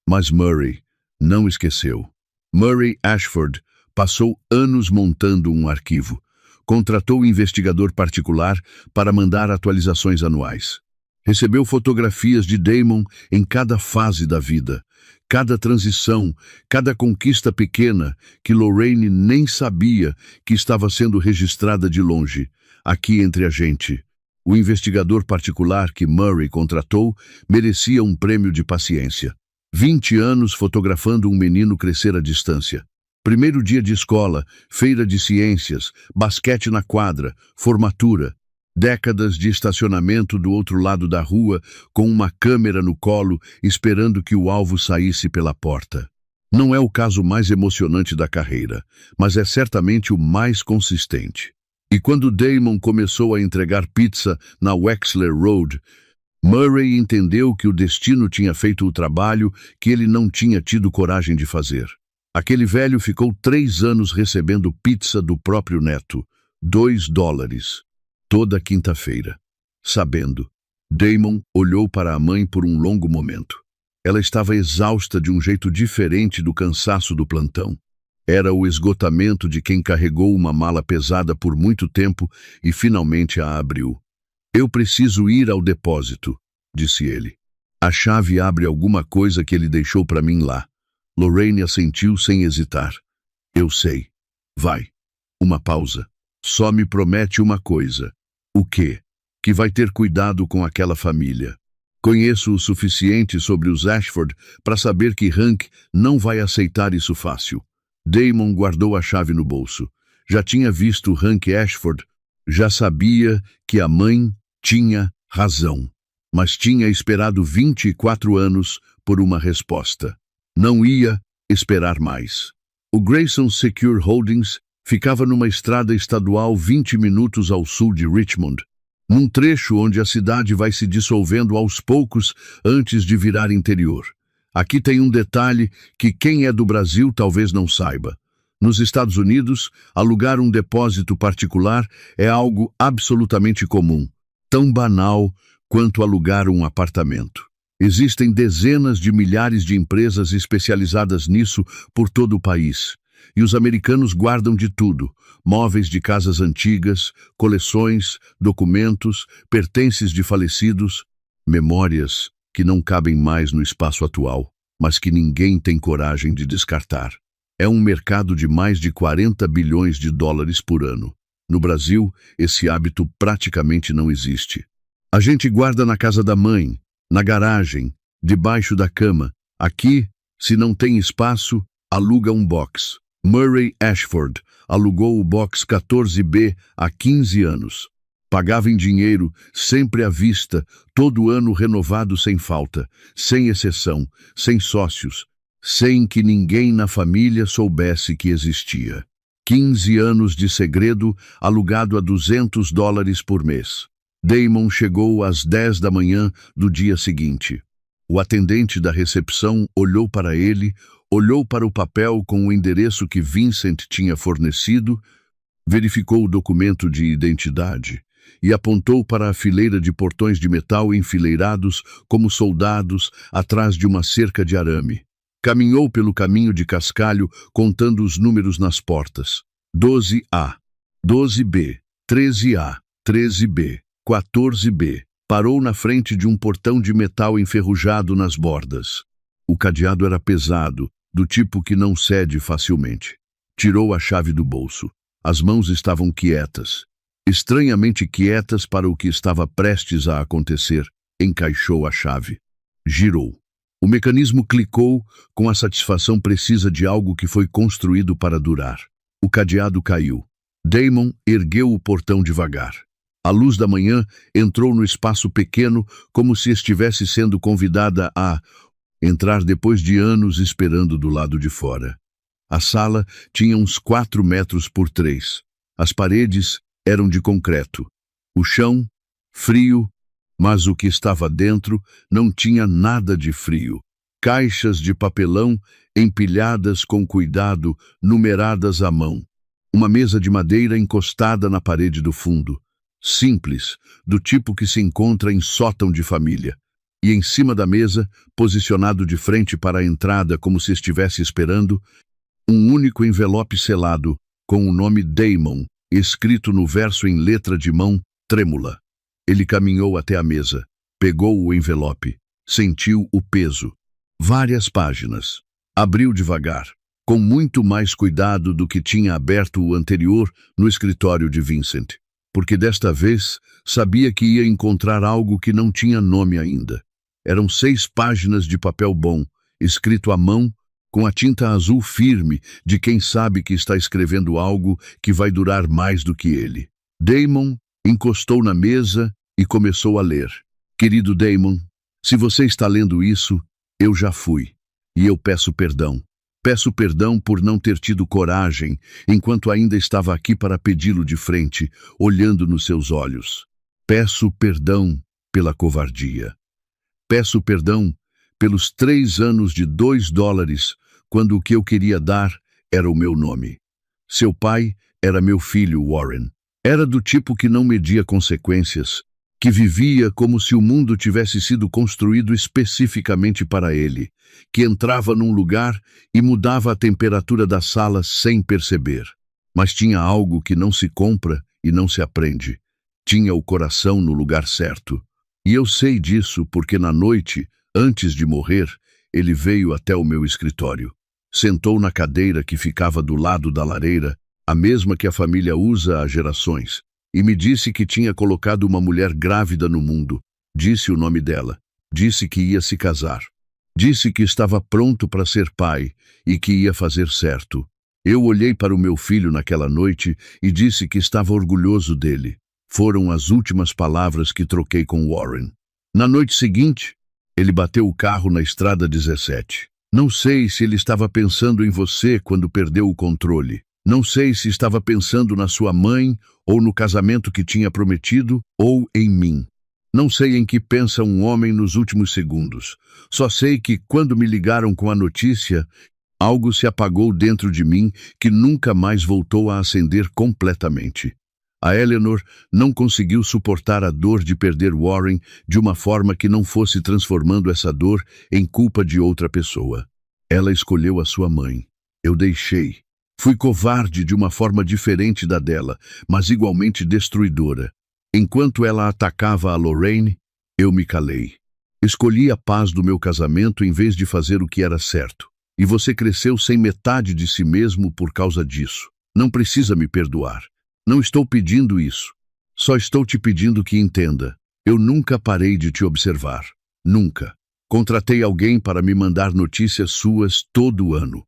Mas Murray não esqueceu. Murray Ashford passou anos montando um arquivo. Contratou um investigador particular para mandar atualizações anuais. Recebeu fotografias de Damon em cada fase da vida, cada transição, cada conquista pequena que Lorraine nem sabia que estava sendo registrada de longe, aqui entre a gente. O investigador particular que Murray contratou merecia um prêmio de paciência. 20 anos fotografando um menino crescer à distância. Primeiro dia de escola, feira de ciências, basquete na quadra, formatura. Décadas de estacionamento do outro lado da rua, com uma câmera no colo, esperando que o alvo saísse pela porta. Não é o caso mais emocionante da carreira, mas é certamente o mais consistente. E quando Damon começou a entregar pizza na Wexler Road, Murray entendeu que o destino tinha feito o trabalho que ele não tinha tido coragem de fazer. Aquele velho ficou 3 anos recebendo pizza do próprio neto, $2. Toda quinta-feira. Sabendo, Damon olhou para a mãe por um longo momento. Ela estava exausta de um jeito diferente do cansaço do plantão. Era o esgotamento de quem carregou uma mala pesada por muito tempo e finalmente a abriu. Eu preciso ir ao depósito, disse ele. A chave abre alguma coisa que ele deixou para mim lá. Lorraine assentiu sem hesitar. Eu sei. Vai. Uma pausa. Só me promete uma coisa. O quê? Que vai ter cuidado com aquela família. Conheço o suficiente sobre os Ashford para saber que Hank não vai aceitar isso fácil. Damon guardou a chave no bolso. Já tinha visto Hank Ashford, já sabia que a mãe tinha razão, mas tinha esperado 24 anos por uma resposta. Não ia esperar mais. O Grayson Secure Holdings ficava numa estrada estadual 20 minutos ao sul de Richmond, num trecho onde a cidade vai se dissolvendo aos poucos antes de virar interior. Aqui tem um detalhe que quem é do Brasil talvez não saiba. Nos Estados Unidos, alugar um depósito particular é algo absolutamente comum, tão banal quanto alugar um apartamento. Existem dezenas de milhares de empresas especializadas nisso por todo o país. E os americanos guardam de tudo: móveis de casas antigas, coleções, documentos, pertences de falecidos, memórias que não cabem mais no espaço atual, mas que ninguém tem coragem de descartar. É um mercado de mais de 40 bilhões de dólares por ano. No Brasil, esse hábito praticamente não existe. A gente guarda na casa da mãe, na garagem, debaixo da cama. Aqui, se não tem espaço, aluga um box. Murray Ashford alugou o box 14B há 15 anos. Pagava em dinheiro, sempre à vista, todo ano renovado sem falta, sem exceção, sem sócios, sem que ninguém na família soubesse que existia. 15 anos de segredo, alugado a $200 por mês. Damon chegou às 10 da manhã do dia seguinte. O atendente da recepção olhou para ele, olhou para o papel com o endereço que Vincent tinha fornecido, verificou o documento de identidade e apontou para a fileira de portões de metal enfileirados como soldados atrás de uma cerca de arame. Caminhou pelo caminho de cascalho, contando os números nas portas. 12A, 12B, 13A, 13B, 14B. Parou na frente de um portão de metal enferrujado nas bordas. O cadeado era pesado, do tipo que não cede facilmente. Tirou a chave do bolso. As mãos estavam quietas. Estranhamente quietas para o que estava prestes a acontecer. Encaixou a chave. Girou. O mecanismo clicou com a satisfação precisa de algo que foi construído para durar. O cadeado caiu. Damon ergueu o portão devagar. A luz da manhã entrou no espaço pequeno como se estivesse sendo convidada a entrar depois de anos esperando do lado de fora. A sala tinha uns 4 metros por 3. As paredes eram de concreto. O chão, frio, mas o que estava dentro não tinha nada de frio. Caixas de papelão empilhadas com cuidado, numeradas à mão. Uma mesa de madeira encostada na parede do fundo. Simples, do tipo que se encontra em sótão de família. E em cima da mesa, posicionado de frente para a entrada como se estivesse esperando, um único envelope selado, com o nome Damon, escrito no verso em letra de mão trêmula. Ele caminhou até a mesa, pegou o envelope, sentiu o peso. Várias páginas. Abriu devagar, com muito mais cuidado do que tinha aberto o anterior no escritório de Vincent. Porque desta vez sabia que ia encontrar algo que não tinha nome ainda. Eram 6 páginas de papel bom, escrito à mão, com a tinta azul firme de quem sabe que está escrevendo algo que vai durar mais do que ele. Damon encostou na mesa e começou a ler. Querido Damon, se você está lendo isso, eu já fui. E eu peço perdão. Peço perdão por não ter tido coragem, enquanto ainda estava aqui para pedi-lo de frente, olhando nos seus olhos. Peço perdão pela covardia. Peço perdão pelos 3 anos de $2, quando o que eu queria dar era o meu nome. Seu pai era meu filho, Warren. Era do tipo que não media consequências, que vivia como se o mundo tivesse sido construído especificamente para ele, que entrava num lugar e mudava a temperatura da sala sem perceber. Mas tinha algo que não se compra e não se aprende. Tinha o coração no lugar certo. E eu sei disso porque na noite, antes de morrer, ele veio até o meu escritório. Sentou na cadeira que ficava do lado da lareira, a mesma que a família usa há gerações, e me disse que tinha colocado uma mulher grávida no mundo. Disse o nome dela, Disse que ia se casar. Disse que estava pronto para ser pai e que ia fazer certo. Eu olhei para o meu filho naquela noite e disse que estava orgulhoso dele. Foram as últimas palavras que troquei com Warren. Na noite seguinte, ele bateu o carro na estrada 17. Não sei se ele estava pensando em você quando perdeu o controle. Não sei se estava pensando na sua mãe, ou no casamento que tinha prometido, ou em mim. Não sei em que pensa um homem nos últimos segundos. Só sei que, quando me ligaram com a notícia, algo se apagou dentro de mim que nunca mais voltou a acender completamente. A Eleanor não conseguiu suportar a dor de perder Warren de uma forma que não fosse transformando essa dor em culpa de outra pessoa. Ela escolheu a sua mãe. Eu deixei. Fui covarde de uma forma diferente da dela, mas igualmente destruidora. Enquanto ela atacava a Lorraine, eu me calei. Escolhi a paz do meu casamento em vez de fazer o que era certo. E você cresceu sem metade de si mesmo por causa disso. Não precisa me perdoar. Não estou pedindo isso. Só estou te pedindo que entenda. Eu nunca parei de te observar. Nunca. Contratei alguém para me mandar notícias suas todo ano.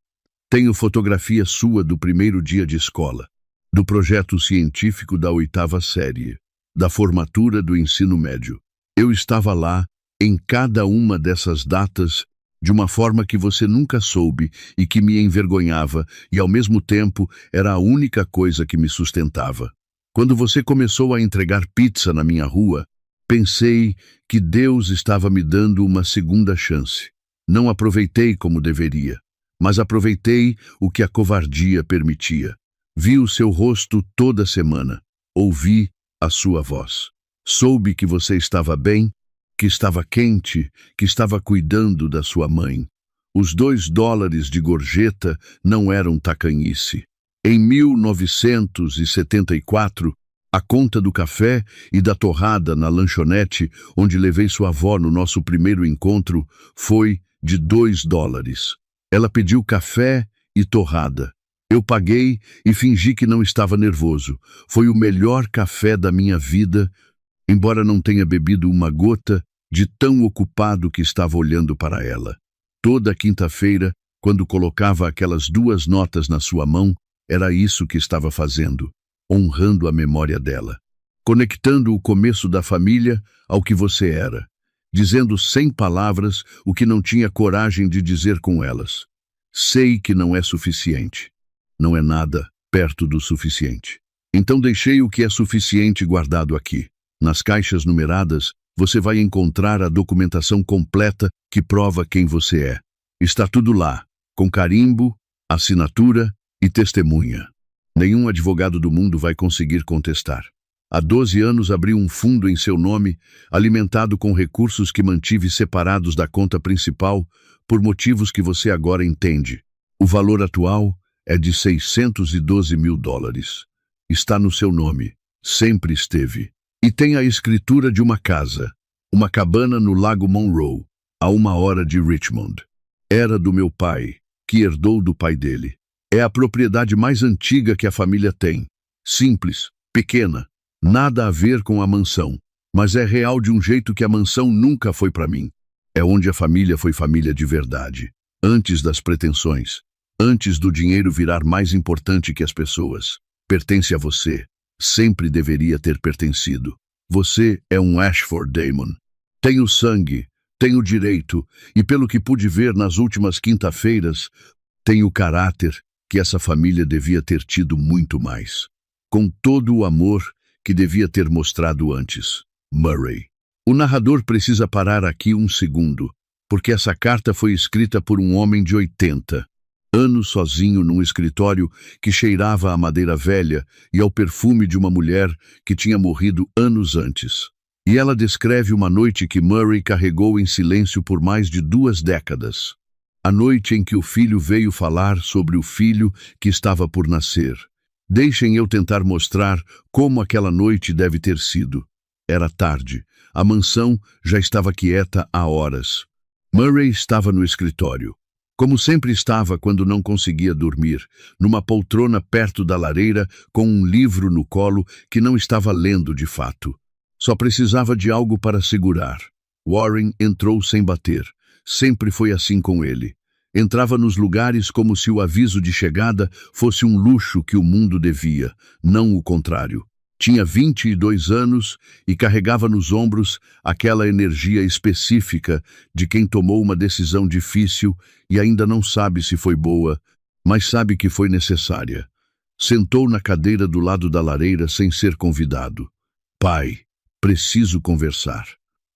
Tenho fotografia sua do primeiro dia de escola, do projeto científico da 8ª série, da formatura do ensino médio. Eu estava lá, em cada uma dessas datas, de uma forma que você nunca soube e que me envergonhava, e ao mesmo tempo era a única coisa que me sustentava. Quando você começou a entregar pizza na minha rua, pensei que Deus estava me dando uma segunda chance. Não aproveitei como deveria, mas aproveitei o que a covardia permitia. Vi o seu rosto toda semana, ouvi a sua voz. Soube que você estava bem, que estava quente, que estava cuidando da sua mãe. Os $2 de gorjeta não eram tacanhice. Em 1974, a conta do café e da torrada na lanchonete, onde levei sua avó no nosso primeiro encontro, foi de $2. Ela pediu café e torrada. Eu paguei e fingi que não estava nervoso. Foi o melhor café da minha vida, embora não tenha bebido uma gota, de tão ocupado que estava olhando para ela. Toda quinta-feira, quando colocava aquelas 2 notas na sua mão, era isso que estava fazendo, honrando a memória dela, conectando o começo da família ao que você era, dizendo sem palavras o que não tinha coragem de dizer com elas. Sei que não é suficiente. Não é nada perto do suficiente. Então deixei o que é suficiente guardado aqui. Nas caixas numeradas, você vai encontrar a documentação completa que prova quem você é. Está tudo lá, com carimbo, assinatura e testemunha. Nenhum advogado do mundo vai conseguir contestar. Há 12 anos abri um fundo em seu nome, alimentado com recursos que mantive separados da conta principal, por motivos que você agora entende. O valor atual é de $612 mil. Está no seu nome. Sempre esteve. E tem a escritura de uma casa, uma cabana no Lago Monroe, a 1 hora de Richmond. Era do meu pai, que herdou do pai dele. É a propriedade mais antiga que a família tem. Simples, pequena, nada a ver com a mansão, mas é real de um jeito que a mansão nunca foi para mim. É onde a família foi família de verdade, antes das pretensões, antes do dinheiro virar mais importante que as pessoas. Pertence a você. Sempre deveria ter pertencido. Você é um Ashford Damon. Tem o sangue, tem o direito, e pelo que pude ver nas últimas quinta-feiras, tem o caráter que essa família devia ter tido muito mais. Com todo o amor que devia ter mostrado antes. Murray. O narrador precisa parar aqui um segundo, porque essa carta foi escrita por um homem de 80 anos sozinho num escritório que cheirava a madeira velha e ao perfume de uma mulher que tinha morrido anos antes. E ela descreve uma noite que Murray carregou em silêncio por mais de 2 décadas. A noite em que o filho veio falar sobre o filho que estava por nascer. Deixem eu tentar mostrar como aquela noite deve ter sido. Era tarde. A mansão já estava quieta há horas. Murray estava no escritório. Como sempre estava quando não conseguia dormir, numa poltrona perto da lareira, com um livro no colo que não estava lendo de fato. Só precisava de algo para segurar. Warren entrou sem bater. Sempre foi assim com ele. Entrava nos lugares como se o aviso de chegada fosse um luxo que o mundo devia, não o contrário. Tinha 22 anos e carregava nos ombros aquela energia específica de quem tomou uma decisão difícil e ainda não sabe se foi boa, mas sabe que foi necessária. Sentou na cadeira do lado da lareira sem ser convidado. Pai, preciso conversar.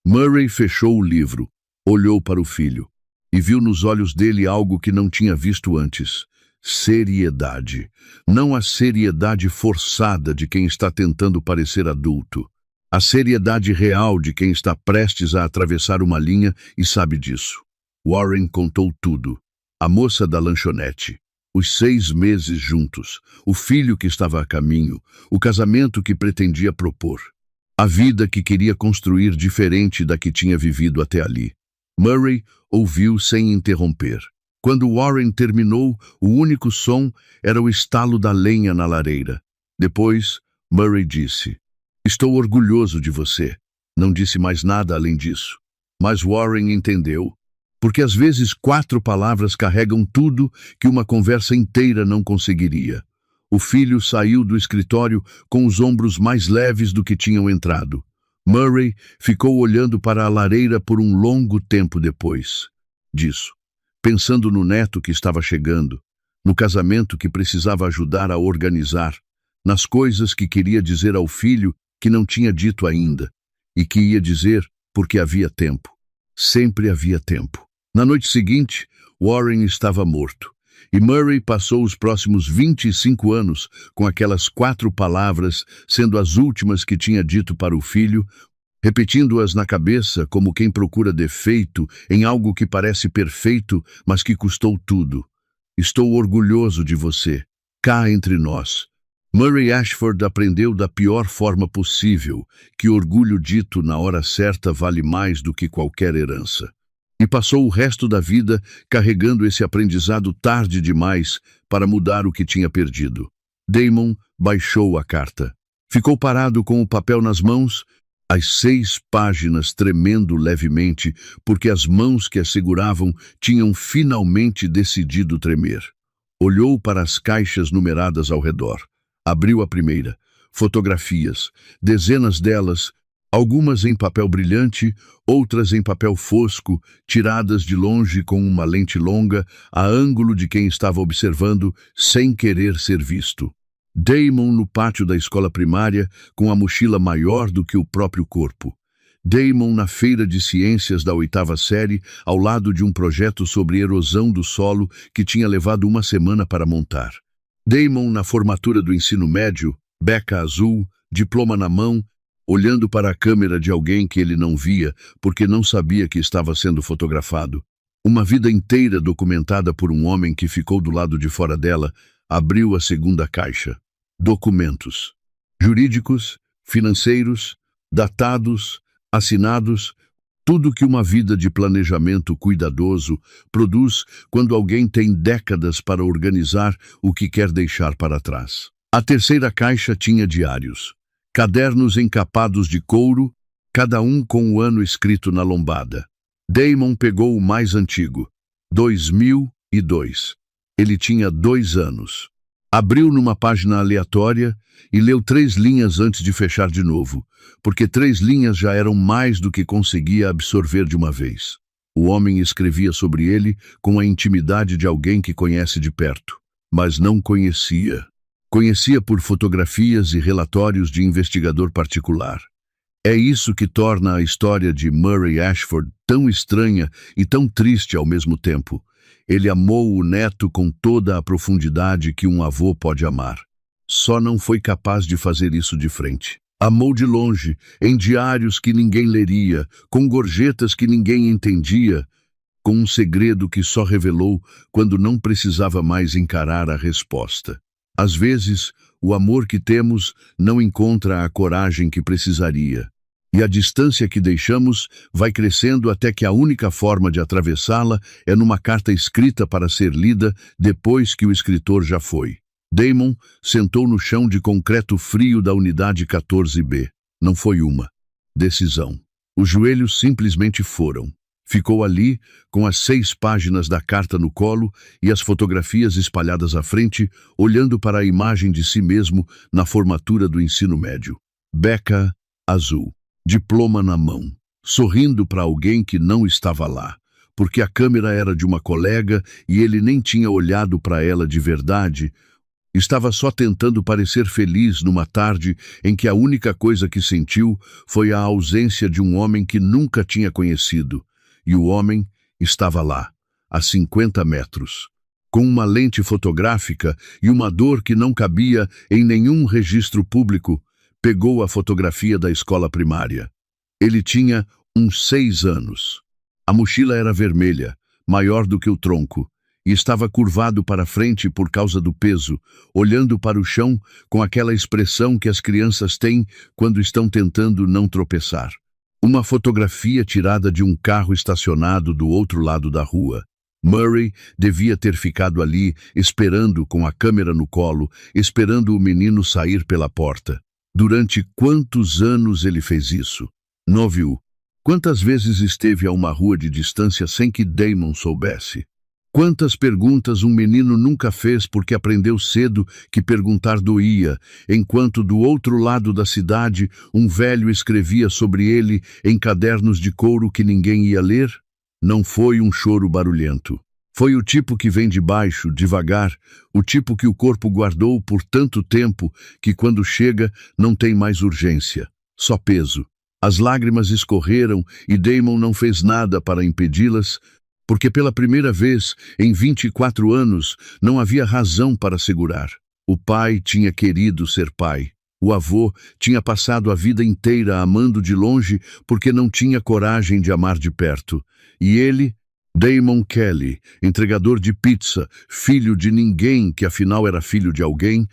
Murray fechou o livro, olhou para o filho e viu nos olhos dele algo que não tinha visto antes. Seriedade. Não a seriedade forçada de quem está tentando parecer adulto. A seriedade real de quem está prestes a atravessar uma linha e sabe disso. Warren contou tudo. A moça da lanchonete. Os 6 meses juntos. O filho que estava a caminho. O casamento que pretendia propor. A vida que queria construir diferente da que tinha vivido até ali. Murray ouviu sem interromper. Quando Warren terminou, o único som era o estalo da lenha na lareira. Depois, Murray disse: "Estou orgulhoso de você." Não disse mais nada além disso. Mas Warren entendeu, porque às vezes 4 palavras carregam tudo que uma conversa inteira não conseguiria. O filho saiu do escritório com os ombros mais leves do que tinham entrado. Murray ficou olhando para a lareira por um longo tempo depois disso, pensando no neto que estava chegando, no casamento que precisava ajudar a organizar, nas coisas que queria dizer ao filho que não tinha dito ainda, e que ia dizer porque havia tempo. Sempre havia tempo. Na noite seguinte, Warren estava morto, e Murray passou os próximos 25 anos com aquelas 4 palavras sendo as últimas que tinha dito para o filho, repetindo-as na cabeça como quem procura defeito em algo que parece perfeito, mas que custou tudo. Estou orgulhoso de você. Cá entre nós. Murray Ashford aprendeu da pior forma possível que orgulho dito na hora certa vale mais do que qualquer herança. E passou o resto da vida carregando esse aprendizado tarde demais para mudar o que tinha perdido. Damon baixou a carta. Ficou parado com o papel nas mãos, as 6 páginas tremendo levemente, porque as mãos que a seguravam tinham finalmente decidido tremer. Olhou para as caixas numeradas ao redor. Abriu a primeira. Fotografias, dezenas delas, algumas em papel brilhante, outras em papel fosco, tiradas de longe com uma lente longa, a ângulo de quem estava observando, sem querer ser visto. Damon no pátio da escola primária, com a mochila maior do que o próprio corpo. Damon na feira de ciências da 8ª série, ao lado de um projeto sobre erosão do solo que tinha levado uma semana para montar. Damon na formatura do ensino médio, beca azul, diploma na mão, olhando para a câmera de alguém que ele não via porque não sabia que estava sendo fotografado. Uma vida inteira documentada por um homem que ficou do lado de fora dela, abriu a segunda caixa. Documentos. Jurídicos, financeiros, datados, assinados, tudo que uma vida de planejamento cuidadoso produz quando alguém tem décadas para organizar o que quer deixar para trás. A terceira caixa tinha diários. Cadernos encapados de couro, cada um com o ano escrito na lombada. Damon pegou o mais antigo, 2002. Ele tinha 2 anos. Abriu numa página aleatória e leu 3 linhas antes de fechar de novo, porque 3 linhas já eram mais do que conseguia absorver de uma vez. O homem escrevia sobre ele com a intimidade de alguém que conhece de perto, mas não conhecia. Conhecia por fotografias e relatórios de investigador particular. É isso que torna a história de Murray Ashford tão estranha e tão triste ao mesmo tempo. Ele amou o neto com toda a profundidade que um avô pode amar. Só não foi capaz de fazer isso de frente. Amou de longe, em diários que ninguém leria, com gorjetas que ninguém entendia, com um segredo que só revelou quando não precisava mais encarar a resposta. Às vezes, o amor que temos não encontra a coragem que precisaria. E a distância que deixamos vai crescendo até que a única forma de atravessá-la é numa carta escrita para ser lida depois que o escritor já foi. Damon sentou no chão de concreto frio da unidade 14B. Não foi uma decisão. Os joelhos simplesmente foram. Ficou ali, com as 6 páginas da carta no colo e as fotografias espalhadas à frente, olhando para a imagem de si mesmo na formatura do ensino médio. Beca azul, diploma na mão, sorrindo para alguém que não estava lá, porque a câmera era de uma colega e ele nem tinha olhado para ela de verdade. Estava só tentando parecer feliz numa tarde em que a única coisa que sentiu foi a ausência de um homem que nunca tinha conhecido. E o homem estava lá, a 50 metros, com uma lente fotográfica e uma dor que não cabia em nenhum registro público. Pegou a fotografia da escola primária. Ele tinha uns 6 anos. A mochila era vermelha, maior do que o tronco, e estava curvado para frente por causa do peso, olhando para o chão com aquela expressão que as crianças têm quando estão tentando não tropeçar. Uma fotografia tirada de um carro estacionado do outro lado da rua. Murray devia ter ficado ali, esperando com a câmera no colo, esperando o menino sair pela porta. Durante quantos anos ele fez isso? Não viu. Quantas vezes esteve a uma rua de distância sem que Damon soubesse? Quantas perguntas um menino nunca fez porque aprendeu cedo que perguntar doía, enquanto do outro lado da cidade um velho escrevia sobre ele em cadernos de couro que ninguém ia ler? Não foi um choro barulhento. Foi o tipo que vem de baixo, devagar, o tipo que o corpo guardou por tanto tempo que quando chega não tem mais urgência, só peso. As lágrimas escorreram e Damon não fez nada para impedi-las, porque pela primeira vez em 24 anos não havia razão para segurar. O pai tinha querido ser pai. O avô tinha passado a vida inteira amando de longe porque não tinha coragem de amar de perto. E ele, Damon Kelly, entregador de pizza, filho de ninguém que afinal era filho de alguém,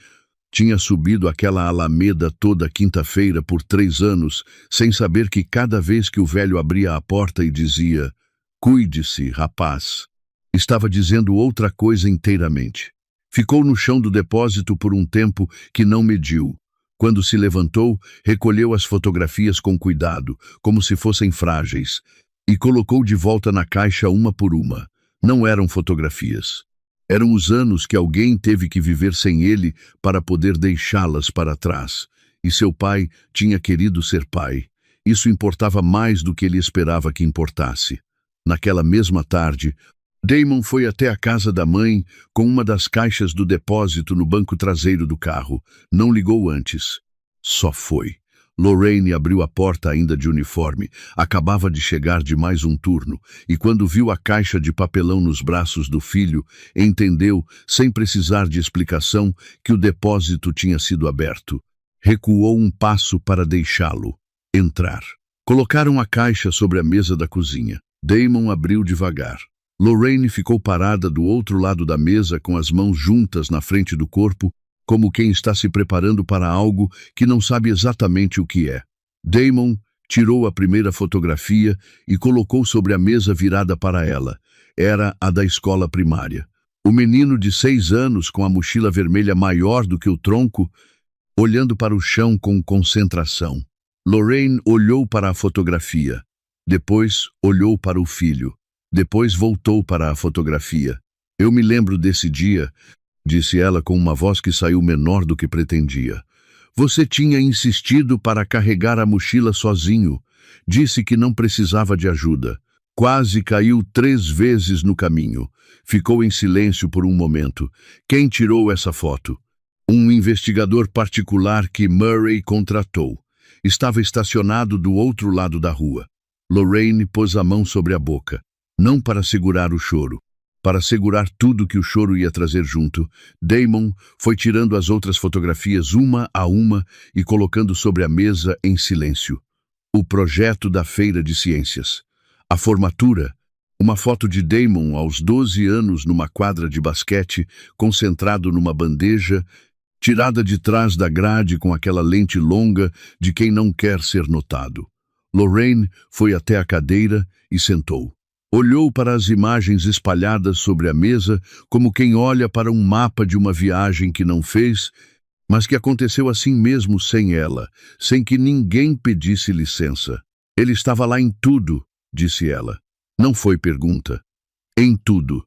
tinha subido aquela alameda toda quinta-feira por 3 anos, sem saber que cada vez que o velho abria a porta e dizia: "Cuide-se, rapaz", estava dizendo outra coisa inteiramente. Ficou no chão do depósito por um tempo que não mediu. Quando se levantou, recolheu as fotografias com cuidado, como se fossem frágeis, e colocou de volta na caixa uma por uma. Não eram fotografias. Eram os anos que alguém teve que viver sem ele para poder deixá-las para trás. E seu pai tinha querido ser pai. Isso importava mais do que ele esperava que importasse. Naquela mesma tarde, Damon foi até a casa da mãe com uma das caixas do depósito no banco traseiro do carro. Não ligou antes. Só foi. Lorraine abriu a porta ainda de uniforme. Acabava de chegar de mais um turno, e quando viu a caixa de papelão nos braços do filho, entendeu, sem precisar de explicação, que o depósito tinha sido aberto. Recuou um passo para deixá-lo entrar. Colocaram a caixa sobre a mesa da cozinha. Damon abriu devagar. Lorraine ficou parada do outro lado da mesa com as mãos juntas na frente do corpo, como quem está se preparando para algo que não sabe exatamente o que é. Damon tirou a primeira fotografia e colocou sobre a mesa virada para ela. Era a da escola primária. O menino de 6 anos, com a mochila vermelha maior do que o tronco, olhando para o chão com concentração. Lorraine olhou para a fotografia. Depois olhou para o filho. Depois voltou para a fotografia. "Eu me lembro desse dia", disse ela com uma voz que saiu menor do que pretendia. "Você tinha insistido para carregar a mochila sozinho. Disse que não precisava de ajuda. Quase caiu 3 vezes no caminho." Ficou em silêncio por um momento. "Quem tirou essa foto?" "Um investigador particular que Murray contratou. Estava estacionado do outro lado da rua." Lorraine pôs a mão sobre a boca. Não para segurar o choro. Para segurar tudo que o choro ia trazer junto, Damon foi tirando as outras fotografias uma a uma e colocando sobre a mesa em silêncio. O projeto da feira de ciências. A formatura. Uma foto de Damon aos 12 anos numa quadra de basquete, concentrado numa bandeja, tirada de trás da grade com aquela lente longa de quem não quer ser notado. Lorraine foi até a cadeira e sentou. Olhou para as imagens espalhadas sobre a mesa como quem olha para um mapa de uma viagem que não fez, mas que aconteceu assim mesmo sem ela, sem que ninguém pedisse licença. Ele estava lá em tudo, disse ela. Não foi pergunta. Em tudo.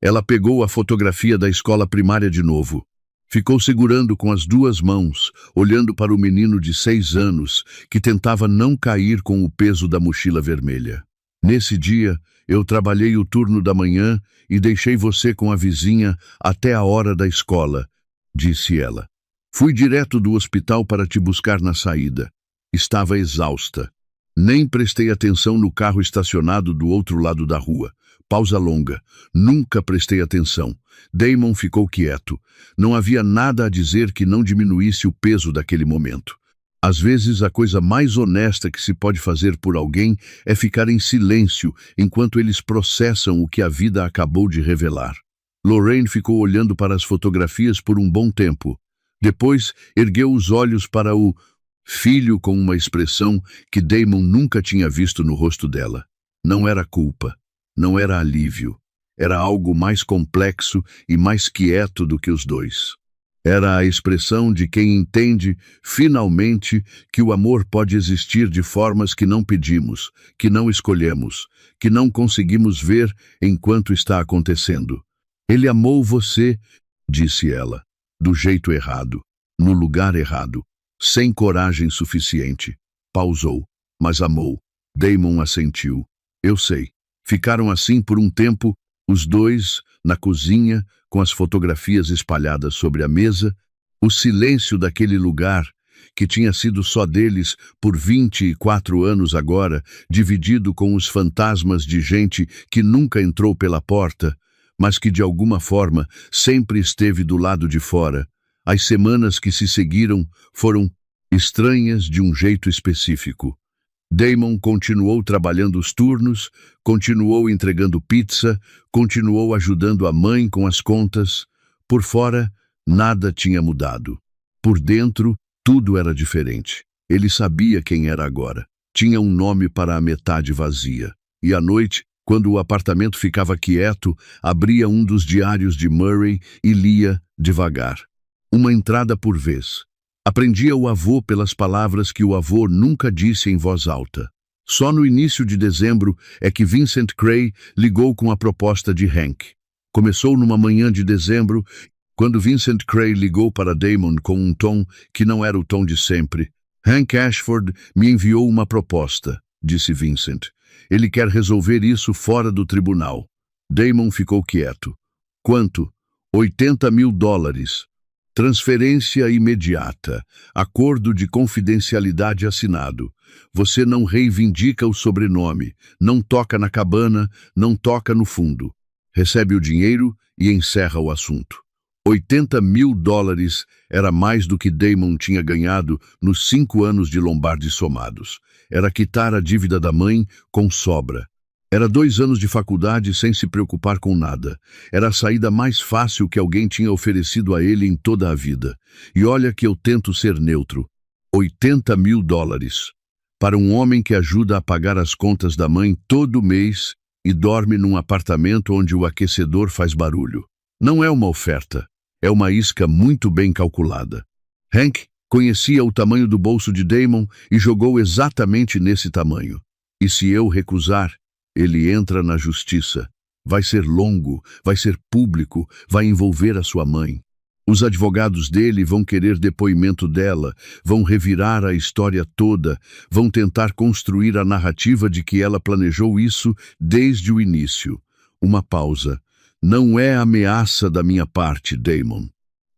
Ela pegou a fotografia da escola primária de novo. Ficou segurando com as duas mãos, olhando para o menino de 6 anos, que tentava não cair com o peso da mochila vermelha. Nesse dia, eu trabalhei o turno da manhã e deixei você com a vizinha até a hora da escola, disse ela. Fui direto do hospital para te buscar na saída. Estava exausta. Nem prestei atenção no carro estacionado do outro lado da rua. Pausa longa. Nunca prestei atenção. Damon ficou quieto. Não havia nada a dizer que não diminuísse o peso daquele momento. Às vezes, a coisa mais honesta que se pode fazer por alguém é ficar em silêncio enquanto eles processam o que a vida acabou de revelar. Lorraine ficou olhando para as fotografias por um bom tempo. Depois, ergueu os olhos para o filho com uma expressão que Damon nunca tinha visto no rosto dela. Não era culpa. Não era alívio. Era algo mais complexo e mais quieto do que os dois. Era a expressão de quem entende, finalmente, que o amor pode existir de formas que não pedimos, que não escolhemos, que não conseguimos ver enquanto está acontecendo. Ele amou você, disse ela, do jeito errado, no lugar errado, sem coragem suficiente. Pausou, mas amou. Damon assentiu. Eu sei. Ficaram assim por um tempo, os dois, na cozinha, com as fotografias espalhadas sobre a mesa, o silêncio daquele lugar, que tinha sido só deles por 24 anos agora, dividido com os fantasmas de gente que nunca entrou pela porta, mas que de alguma forma sempre esteve do lado de fora. As semanas que se seguiram foram estranhas de um jeito específico. Damon continuou trabalhando os turnos, continuou entregando pizza, continuou ajudando a mãe com as contas. Por fora, nada tinha mudado. Por dentro, tudo era diferente. Ele sabia quem era agora. Tinha um nome para a metade vazia. E à noite, quando o apartamento ficava quieto, abria um dos diários de Murray e lia devagar. Uma entrada por vez. Aprendia o avô pelas palavras que o avô nunca disse em voz alta. Só no início de dezembro é que Vincent Cray ligou com a proposta de Hank. Começou numa manhã de dezembro, quando Vincent Cray ligou para Damon com um tom que não era o tom de sempre. Hank Ashford me enviou uma proposta, disse Vincent. Ele quer resolver isso fora do tribunal. Damon ficou quieto. Quanto? $80.000. Transferência imediata. Acordo de confidencialidade assinado. Você não reivindica o sobrenome, não toca na cabana, não toca no fundo. Recebe o dinheiro e encerra o assunto. $80.000 era mais do que Damon tinha ganhado nos 5 anos de Lombardi somados. Era quitar a dívida da mãe com sobra. Era 2 anos de faculdade sem se preocupar com nada. Era a saída mais fácil que alguém tinha oferecido a ele em toda a vida. E olha que eu tento ser neutro. $80.000. Para um homem que ajuda a pagar as contas da mãe todo mês e dorme num apartamento onde o aquecedor faz barulho. Não é uma oferta. É uma isca muito bem calculada. Hank conhecia o tamanho do bolso de Damon e jogou exatamente nesse tamanho. E se eu recusar, ele entra na justiça. Vai ser longo, vai ser público, vai envolver a sua mãe. Os advogados dele vão querer depoimento dela, vão revirar a história toda, vão tentar construir a narrativa de que ela planejou isso desde o início. Uma pausa. Não é ameaça da minha parte, Damon.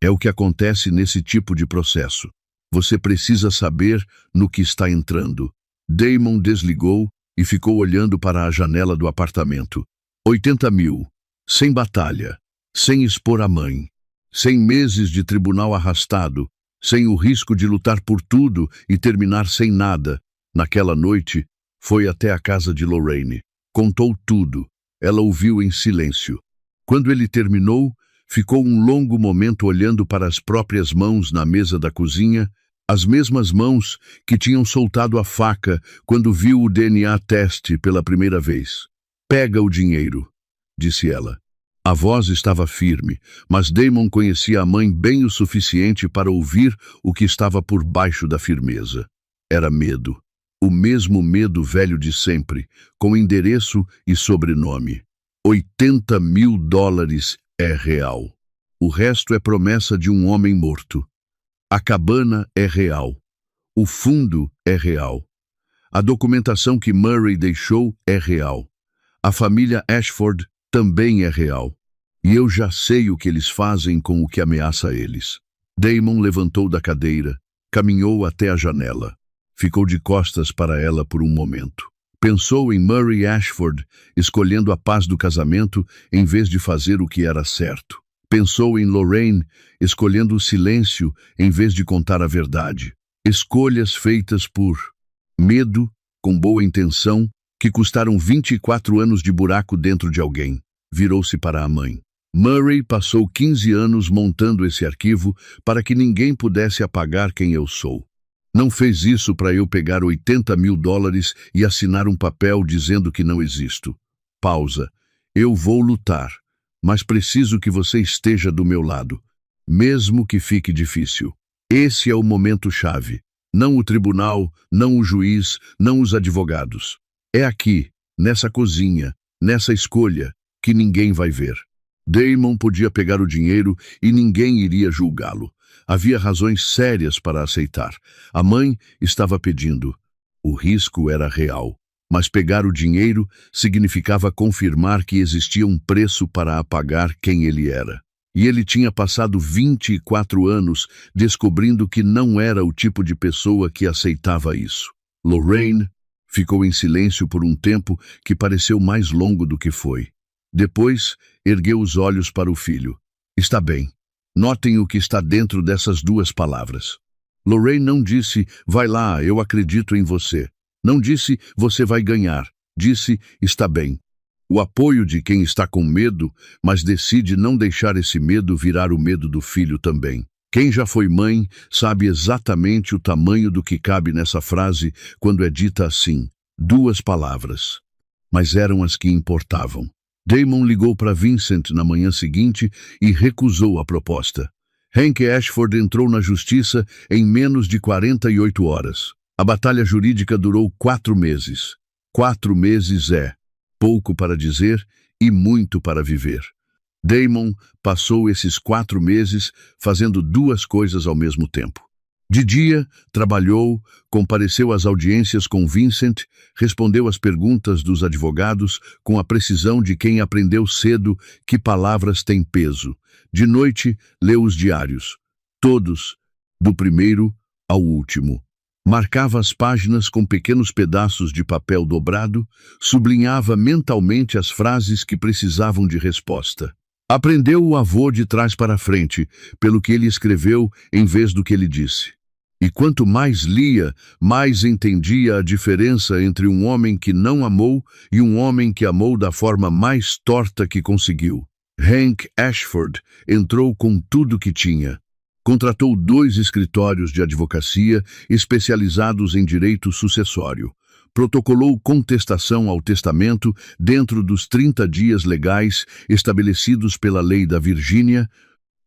É o que acontece nesse tipo de processo. Você precisa saber no que está entrando. Damon desligou e ficou olhando para a janela do apartamento. 80 mil. Sem batalha. Sem expor a mãe. Sem meses de tribunal arrastado. Sem o risco de lutar por tudo e terminar sem nada. Naquela noite, foi até a casa de Lorraine. Contou tudo. Ela ouviu em silêncio. Quando ele terminou, ficou um longo momento olhando para as próprias mãos na mesa da cozinha, as mesmas mãos que tinham soltado a faca quando viu o DNA teste pela primeira vez. Pega o dinheiro, disse ela. A voz estava firme, mas Damon conhecia a mãe bem o suficiente para ouvir o que estava por baixo da firmeza. Era medo. O mesmo medo velho de sempre, com endereço e sobrenome. 80 mil dólares é real. O resto é promessa de um homem morto. A cabana é real. O fundo é real. A documentação que Murray deixou é real. A família Ashford também é real. E eu já sei o que eles fazem com o que ameaça eles. Damon levantou da cadeira, caminhou até a janela. Ficou de costas para ela por um momento. Pensou em Murray Ashford, escolhendo a paz do casamento em vez de fazer o que era certo. Pensou em Lorraine, escolhendo o silêncio em vez de contar a verdade. Escolhas feitas por medo, com boa intenção, que custaram 24 anos de buraco dentro de alguém. Virou-se para a mãe. Murray passou 15 anos montando esse arquivo para que ninguém pudesse apagar quem eu sou. Não fez isso para eu pegar 80 mil dólares e assinar um papel dizendo que não existo. Pausa. Eu vou lutar, mas preciso que você esteja do meu lado, mesmo que fique difícil. Esse é o momento-chave. Não o tribunal, não o juiz, não os advogados. É aqui, nessa cozinha, nessa escolha, que ninguém vai ver. Damon podia pegar o dinheiro e ninguém iria julgá-lo. Havia razões sérias para aceitar. A mãe estava pedindo. O risco era real. Mas pegar o dinheiro significava confirmar que existia um preço para apagar quem ele era. E ele tinha passado 24 anos descobrindo que não era o tipo de pessoa que aceitava isso. Lorraine ficou em silêncio por um tempo que pareceu mais longo do que foi. Depois, ergueu os olhos para o filho. Está bem. Notem o que está dentro dessas duas palavras. Lorraine não disse, vai lá, eu acredito em você. Não disse, você vai ganhar. Disse, está bem. O apoio de quem está com medo, mas decide não deixar esse medo virar o medo do filho também. Quem já foi mãe sabe exatamente o tamanho do que cabe nessa frase quando é dita assim. Duas palavras. Mas eram as que importavam. Damon ligou para Vincent na manhã seguinte e recusou a proposta. Hank Ashford entrou na justiça em menos de 48 horas. A batalha jurídica durou 4 meses. 4 meses é pouco para dizer e muito para viver. Damon passou esses 4 meses fazendo duas coisas ao mesmo tempo. De dia, trabalhou, compareceu às audiências com Vincent, respondeu às perguntas dos advogados com a precisão de quem aprendeu cedo que palavras têm peso. De noite, leu os diários. Todos, do primeiro ao último. Marcava as páginas com pequenos pedaços de papel dobrado, sublinhava mentalmente as frases que precisavam de resposta. Aprendeu o avô de trás para frente, pelo que ele escreveu em vez do que ele disse. E quanto mais lia, mais entendia a diferença entre um homem que não amou e um homem que amou da forma mais torta que conseguiu. Hank Ashford entrou com tudo que tinha. Contratou 2 escritórios de advocacia especializados em direito sucessório. Protocolou contestação ao testamento dentro dos 30 dias legais estabelecidos pela lei da Virgínia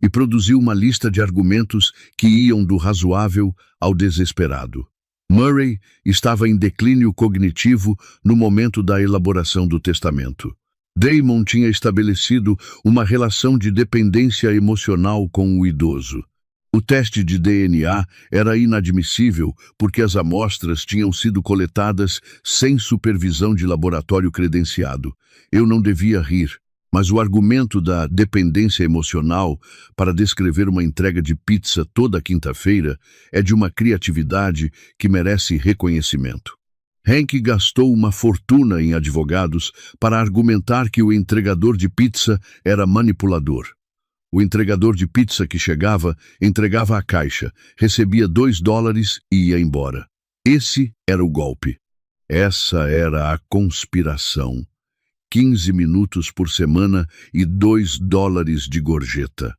e produziu uma lista de argumentos que iam do razoável ao desesperado. Murray estava em declínio cognitivo no momento da elaboração do testamento. Damon tinha estabelecido uma relação de dependência emocional com o idoso. O teste de DNA era inadmissível porque as amostras tinham sido coletadas sem supervisão de laboratório credenciado. Eu não devia rir, mas o argumento da dependência emocional para descrever uma entrega de pizza toda quinta-feira é de uma criatividade que merece reconhecimento. Hank gastou uma fortuna em advogados para argumentar que o entregador de pizza era manipulador. O entregador de pizza que chegava, entregava a caixa, recebia $2 e ia embora. Esse era o golpe. Essa era a conspiração. 15 minutos por semana e $2 de gorjeta.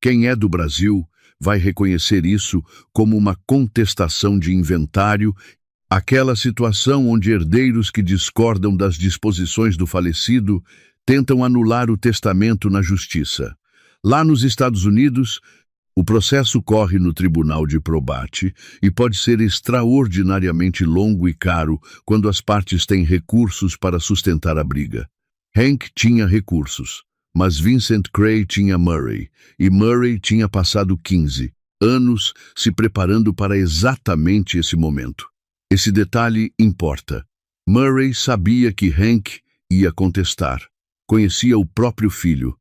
Quem é do Brasil vai reconhecer isso como uma contestação de inventário, aquela situação onde herdeiros que discordam das disposições do falecido tentam anular o testamento na justiça. Lá nos Estados Unidos, O processo corre no tribunal de probate e pode ser extraordinariamente longo e caro quando as partes têm recursos para sustentar a briga. Hank tinha recursos, mas Vincent Cray tinha Murray, e Murray tinha passado 15 anos se preparando para exatamente esse momento. Esse detalhe importa. Murray sabia que Hank ia contestar, conhecia o próprio filho,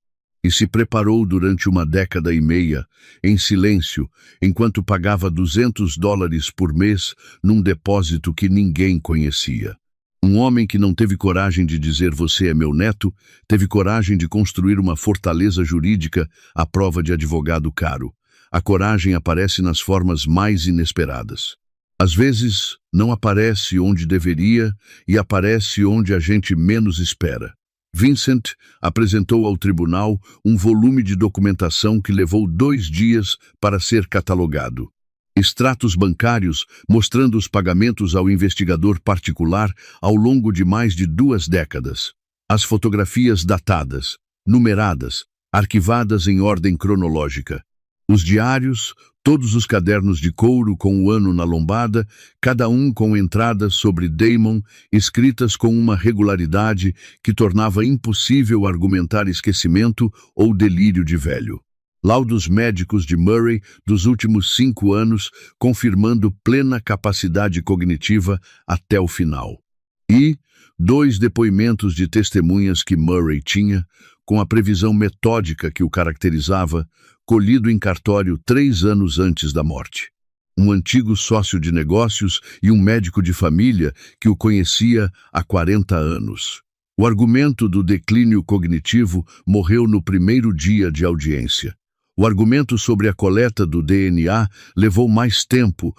e se preparou durante uma década e meia, em silêncio, enquanto pagava $200 por mês num depósito que ninguém conhecia. Um homem que não teve coragem de dizer "você é meu neto", teve coragem de construir uma fortaleza jurídica à prova de advogado caro. A coragem aparece nas formas mais inesperadas. Às vezes, não aparece onde deveria e aparece onde a gente menos espera. Vincent apresentou ao tribunal um volume de documentação que levou 2 dias para ser catalogado. Extratos bancários mostrando os pagamentos ao investigador particular ao longo de mais de 2 décadas. As fotografias datadas, numeradas, arquivadas em ordem cronológica. Os diários, todos os cadernos de couro com o ano na lombada, cada um com entradas sobre Damon, escritas com uma regularidade que tornava impossível argumentar esquecimento ou delírio de velho. Laudos médicos de Murray dos últimos 5 anos, confirmando plena capacidade cognitiva até o final. E 2 depoimentos de testemunhas que Murray tinha, com a previsão metódica que o caracterizava, colhido em cartório 3 anos antes da morte. Um antigo sócio de negócios e um médico de família que o conhecia há 40 anos. O argumento do declínio cognitivo morreu no primeiro dia de audiência. O argumento sobre a coleta do DNA levou mais tempo,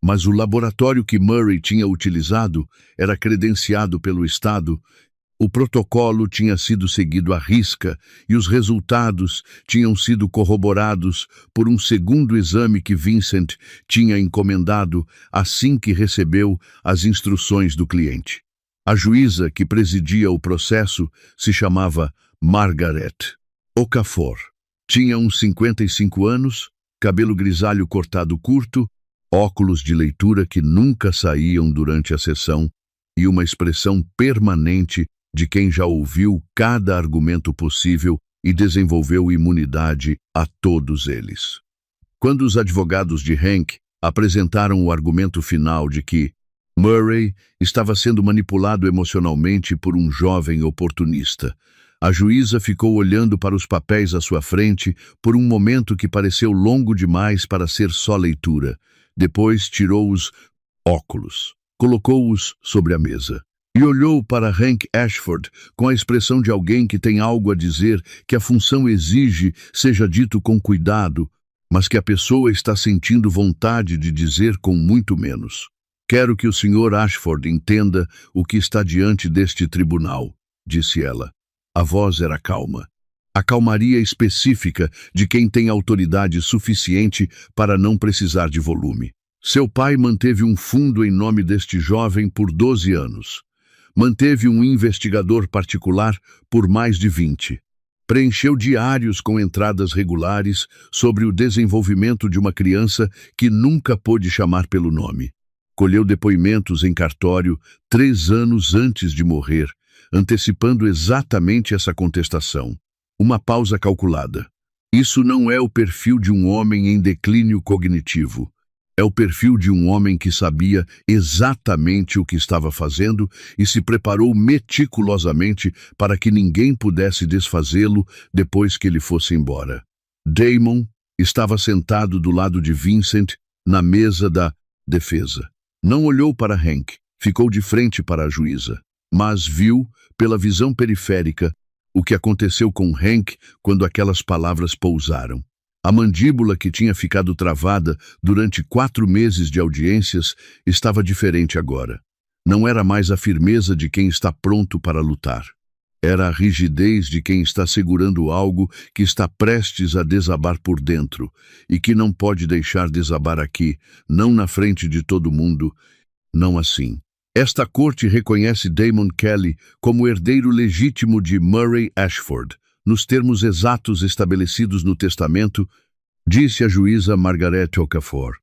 mas o laboratório que Murray tinha utilizado era credenciado pelo Estado. O protocolo tinha sido seguido à risca e os resultados tinham sido corroborados por um segundo exame que Vincent tinha encomendado assim que recebeu as instruções do cliente. A juíza que presidia o processo se chamava Margaret Okafor. Tinha uns 55 anos, cabelo grisalho cortado curto, óculos de leitura que nunca saíam durante a sessão e uma expressão permanente de quem já ouviu cada argumento possível e desenvolveu imunidade a todos eles. Quando os advogados de Hank apresentaram o argumento final de que Murray estava sendo manipulado emocionalmente por um jovem oportunista, a juíza ficou olhando para os papéis à sua frente por um momento que pareceu longo demais para ser só leitura. Depois tirou os óculos, colocou-os sobre a mesa e olhou para Hank Ashford com a expressão de alguém que tem algo a dizer que a função exige seja dito com cuidado, mas que a pessoa está sentindo vontade de dizer com muito menos. "Quero que o Sr. Ashford entenda o que está diante deste tribunal", disse ela. A voz era calma. A calmaria específica de quem tem autoridade suficiente para não precisar de volume. Seu pai manteve um fundo em nome deste jovem por 12 anos. Manteve um investigador particular por mais de 20. Preencheu diários com entradas regulares sobre o desenvolvimento de uma criança que nunca pôde chamar pelo nome. Colheu depoimentos em cartório 3 anos antes de morrer, antecipando exatamente essa contestação. Uma pausa calculada. Isso não é o perfil de um homem em declínio cognitivo. É o perfil de um homem que sabia exatamente o que estava fazendo e se preparou meticulosamente para que ninguém pudesse desfazê-lo depois que ele fosse embora. Damon estava sentado do lado de Vincent na mesa da defesa. Não olhou para Hank, ficou de frente para a juíza, mas viu, pela visão periférica, o que aconteceu com Hank quando aquelas palavras pousaram. A mandíbula que tinha ficado travada durante 4 meses de audiências estava diferente agora. Não era mais a firmeza de quem está pronto para lutar. Era a rigidez de quem está segurando algo que está prestes a desabar por dentro e que não pode deixar desabar aqui, não na frente de todo mundo, não assim. Esta corte reconhece Damon Kelly como herdeiro legítimo de Murray Ashford, nos termos exatos estabelecidos no testamento, disse a juíza Margaret Okafor.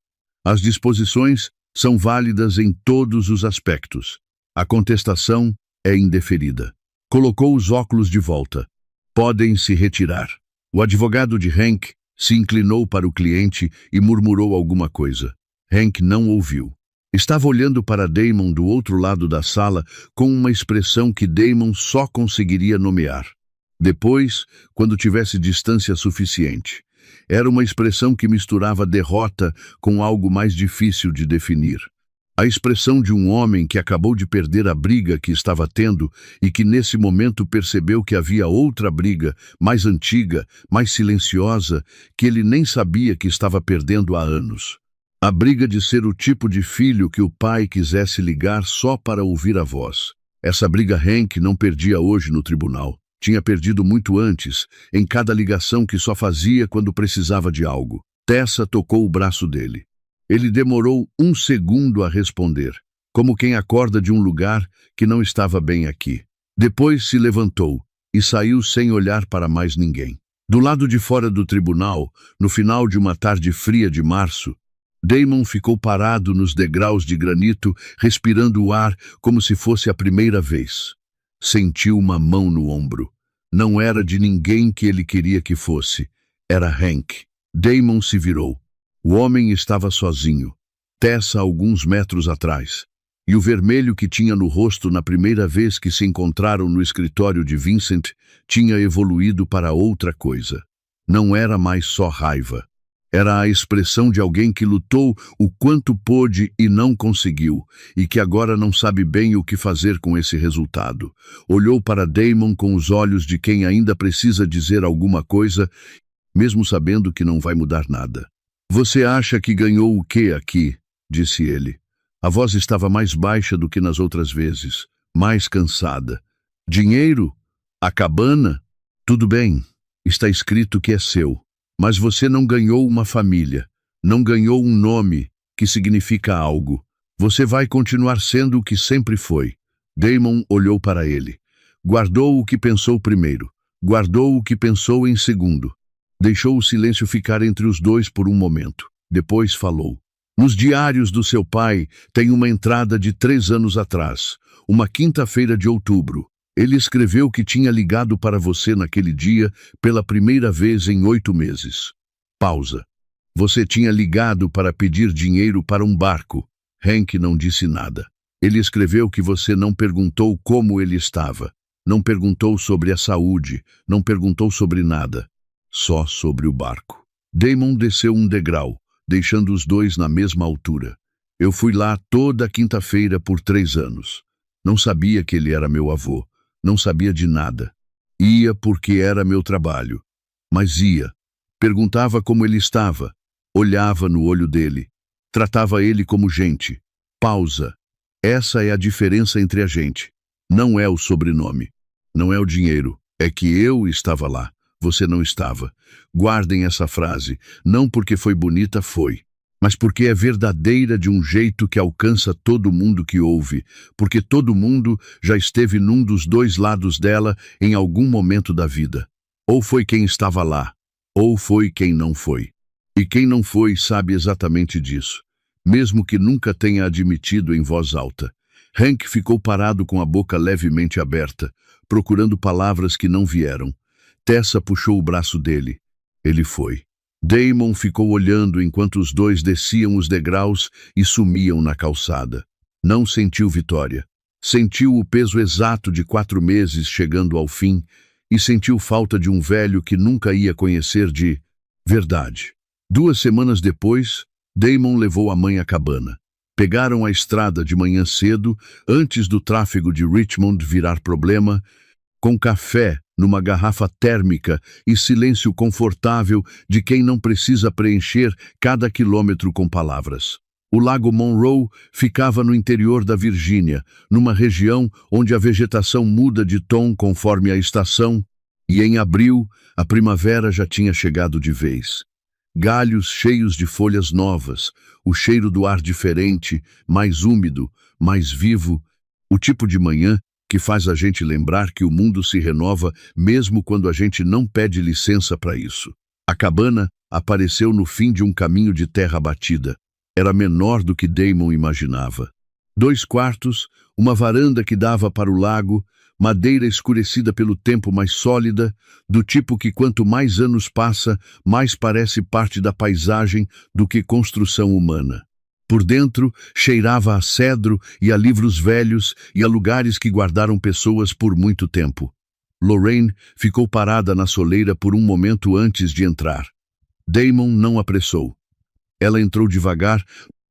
As disposições são válidas em todos os aspectos. A contestação é indeferida. Colocou os óculos de volta. Podem se retirar. O advogado de Hank se inclinou para o cliente e murmurou alguma coisa. Hank não ouviu. Estava olhando para Damon do outro lado da sala com uma expressão que Damon só conseguiria nomear. Depois, quando tivesse distância suficiente. Era uma expressão que misturava derrota com algo mais difícil de definir. A expressão de um homem que acabou de perder a briga que estava tendo e que nesse momento percebeu que havia outra briga, mais antiga, mais silenciosa, que ele nem sabia que estava perdendo há anos. A briga de ser o tipo de filho que o pai quisesse ligar só para ouvir a voz. Essa briga Hank não perdia hoje no tribunal. Tinha perdido muito antes, em cada ligação que só fazia quando precisava de algo. Tessa tocou o braço dele. Ele demorou 1 segundo a responder, como quem acorda de um lugar que não estava bem aqui. Depois se levantou e saiu sem olhar para mais ninguém. Do lado de fora do tribunal, no final de uma tarde fria de março, Damon ficou parado nos degraus de granito, respirando o ar como se fosse a primeira vez. Sentiu uma mão no ombro. Não era de ninguém que ele queria que fosse. Era Hank. Damon se virou. O homem estava sozinho. Tessa alguns metros atrás. E o vermelho que tinha no rosto na primeira vez que se encontraram no escritório de Vincent tinha evoluído para outra coisa. Não era mais só raiva. Era a expressão de alguém que lutou o quanto pôde e não conseguiu, e que agora não sabe bem o que fazer com esse resultado. Olhou para Damon com os olhos de quem ainda precisa dizer alguma coisa, mesmo sabendo que não vai mudar nada. "Você acha que ganhou o quê aqui?" disse ele. A voz estava mais baixa do que nas outras vezes, mais cansada. "Dinheiro? A cabana? Tudo bem, está escrito que é seu. Mas você não ganhou uma família, não ganhou um nome, que significa algo. Você vai continuar sendo o que sempre foi." Damon olhou para ele. Guardou o que pensou primeiro, guardou o que pensou em segundo. Deixou o silêncio ficar entre os dois por um momento. Depois falou. "Nos diários do seu pai tem uma entrada de 3 anos atrás, uma quinta-feira de outubro. Ele escreveu que tinha ligado para você naquele dia pela primeira vez em 8 meses. Pausa. Você tinha ligado para pedir dinheiro para um barco." Hank não disse nada. "Ele escreveu que você não perguntou como ele estava. Não perguntou sobre a saúde, não perguntou sobre nada. Só sobre o barco." Damon desceu um degrau, deixando os dois na mesma altura. "Eu fui lá toda quinta-feira por 3 anos. Não sabia que ele era meu avô. Não sabia de nada. Ia porque era meu trabalho. Mas ia. Perguntava como ele estava. Olhava no olho dele. Tratava ele como gente. Pausa. Essa é a diferença entre a gente. Não é o sobrenome. Não é o dinheiro. É que eu estava lá. Você não estava. Guardem essa frase. Não porque foi bonita, foi. Mas porque é verdadeira de um jeito que alcança todo mundo que ouve, porque todo mundo já esteve num dos dois lados dela em algum momento da vida. Ou foi quem estava lá, ou foi quem não foi. E quem não foi sabe exatamente disso, mesmo que nunca tenha admitido em voz alta. Hank ficou parado com a boca levemente aberta, procurando palavras que não vieram. Tessa puxou o braço dele. Ele foi. Damon ficou olhando enquanto os dois desciam os degraus e sumiam na calçada. Não sentiu vitória. Sentiu o peso exato de 4 meses chegando ao fim e sentiu falta de um velho que nunca ia conhecer de verdade. 2 semanas depois, Damon levou a mãe à cabana. Pegaram a estrada de manhã cedo, antes do tráfego de Richmond virar problema, com café numa garrafa térmica e silêncio confortável de quem não precisa preencher cada quilômetro com palavras. O Lago Monroe ficava no interior da Virgínia, numa região onde a vegetação muda de tom conforme a estação, e em abril a primavera já tinha chegado de vez. Galhos cheios de folhas novas, o cheiro do ar diferente, mais úmido, mais vivo, o tipo de manhã que faz a gente lembrar que o mundo se renova mesmo quando a gente não pede licença para isso. A cabana apareceu no fim de um caminho de terra batida. Era menor do que Damon imaginava. 2 quartos, uma varanda que dava para o lago, madeira escurecida pelo tempo, mais sólida, do tipo que quanto mais anos passa, mais parece parte da paisagem do que construção humana. Por dentro, cheirava a cedro e a livros velhos e a lugares que guardaram pessoas por muito tempo. Lorraine ficou parada na soleira por um momento antes de entrar. Damon não apressou. Ela entrou devagar,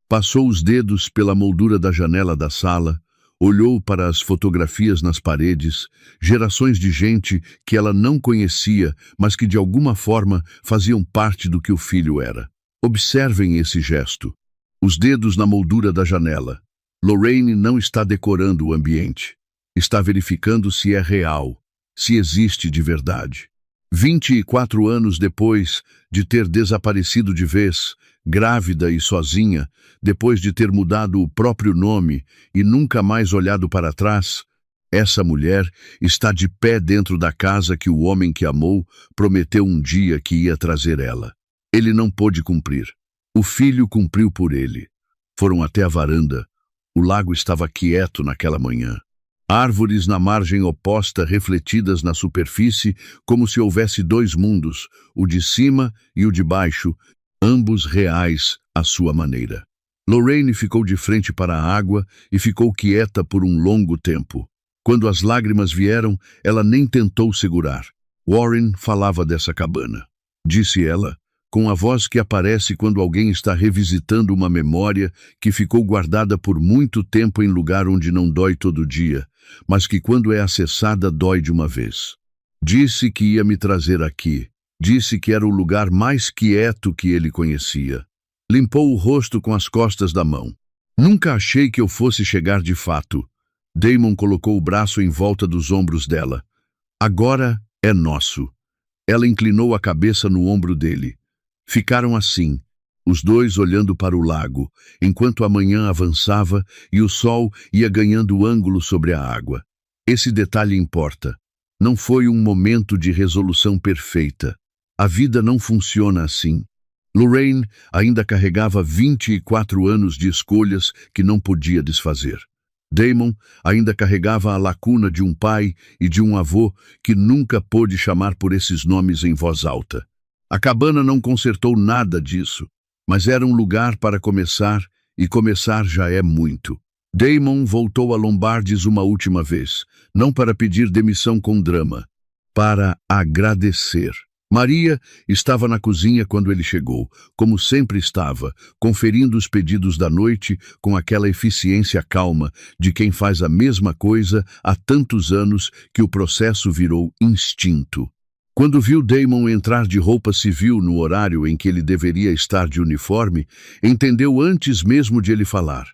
passou os dedos pela moldura da janela da sala, olhou para as fotografias nas paredes, gerações de gente que ela não conhecia, mas que de alguma forma faziam parte do que o filho era. Observem esse gesto. Os dedos na moldura da janela. Lorraine não está decorando o ambiente. Está verificando se é real, se existe de verdade. 24 anos depois de ter desaparecido de vez, grávida e sozinha, depois de ter mudado o próprio nome e nunca mais olhado para trás, essa mulher está de pé dentro da casa que o homem que amou prometeu um dia que ia trazer ela. Ele não pôde cumprir. O filho cumpriu por ele. Foram até a varanda. O lago estava quieto naquela manhã. Árvores na margem oposta refletidas na superfície, como se houvesse 2 mundos, o de cima e o de baixo, ambos reais à sua maneira. Lorraine ficou de frente para a água e ficou quieta por um longo tempo. Quando as lágrimas vieram, ela nem tentou segurar. Warren falava dessa cabana. Disse ela, com a voz que aparece quando alguém está revisitando uma memória que ficou guardada por muito tempo em lugar onde não dói todo dia, mas que quando é acessada dói de uma vez. Disse que ia me trazer aqui. Disse que era o lugar mais quieto que ele conhecia. Limpou o rosto com as costas da mão. Nunca achei que eu fosse chegar de fato. Damon colocou o braço em volta dos ombros dela. Agora é nosso. Ela inclinou a cabeça no ombro dele. Ficaram assim, os dois olhando para o lago, enquanto a manhã avançava e o sol ia ganhando ângulo sobre a água. Esse detalhe importa. Não foi um momento de resolução perfeita. A vida não funciona assim. Lorraine ainda carregava 24 anos de escolhas que não podia desfazer. Damon ainda carregava a lacuna de um pai e de um avô que nunca pôde chamar por esses nomes em voz alta. A cabana não consertou nada disso, mas era um lugar para começar, e começar já é muito. Damon voltou a Lombardes uma última vez, não para pedir demissão com drama, para agradecer. Maria estava na cozinha quando ele chegou, como sempre estava, conferindo os pedidos da noite com aquela eficiência calma de quem faz a mesma coisa há tantos anos que o processo virou instinto. Quando viu Damon entrar de roupa civil no horário em que ele deveria estar de uniforme, entendeu antes mesmo de ele falar.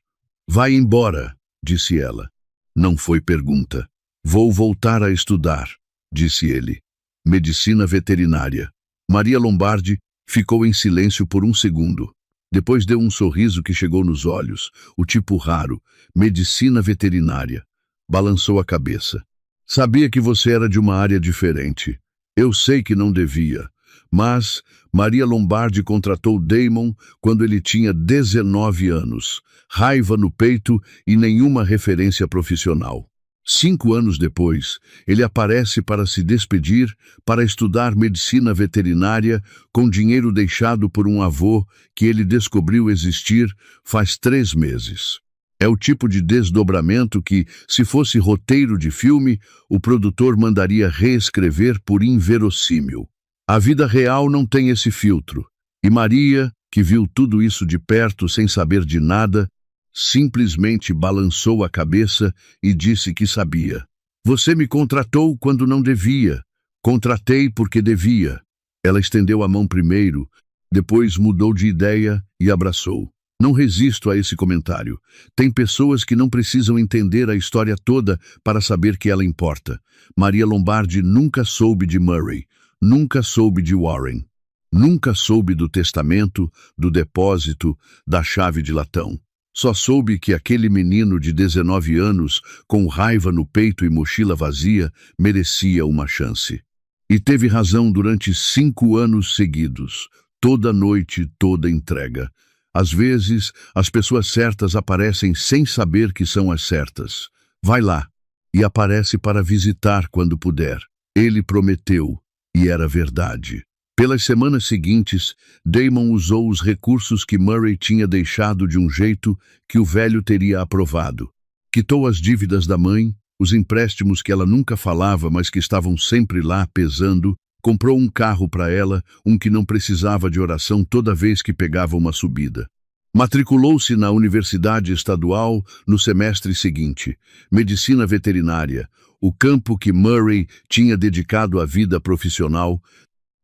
"Vai embora", disse ela. Não foi pergunta. "Vou voltar a estudar", disse ele. Medicina veterinária. Maria Lombardi ficou em silêncio por um segundo. Depois deu um sorriso que chegou nos olhos, o tipo raro, medicina veterinária. Balançou a cabeça. "Sabia que você era de uma área diferente. Eu sei que não devia, mas Maria Lombardi contratou Damon quando ele tinha 19 anos, raiva no peito e nenhuma referência profissional. 5 anos depois, ele aparece para se despedir, para estudar medicina veterinária com dinheiro deixado por um avô que ele descobriu existir faz 3 meses. É o tipo de desdobramento que, se fosse roteiro de filme, o produtor mandaria reescrever por inverossímil. A vida real não tem esse filtro. E Maria, que viu tudo isso de perto sem saber de nada, simplesmente balançou a cabeça e disse que sabia. "Você me contratou quando não devia. Contratei porque devia." Ela estendeu a mão primeiro, depois mudou de ideia e abraçou. Não resisto a esse comentário. Tem pessoas que não precisam entender a história toda para saber que ela importa. Maria Lombardi nunca soube de Murray, nunca soube de Warren, nunca soube do testamento, do depósito, da chave de latão. Só soube que aquele menino de 19 anos, com raiva no peito e mochila vazia, merecia uma chance. E teve razão durante 5 anos seguidos. toda noite, toda entrega. Às vezes, as pessoas certas aparecem sem saber que são as certas. Vai lá, e aparece para visitar quando puder. Ele prometeu, e era verdade. Pelas semanas seguintes, Damon usou os recursos que Murray tinha deixado de um jeito que o velho teria aprovado. Quitou as dívidas da mãe, os empréstimos que ela nunca falava, mas que estavam sempre lá pesando, comprou um carro para ela, um que não precisava de oração toda vez que pegava uma subida. Matriculou-se na Universidade Estadual no semestre seguinte, medicina veterinária, o campo que Murray tinha dedicado à vida profissional,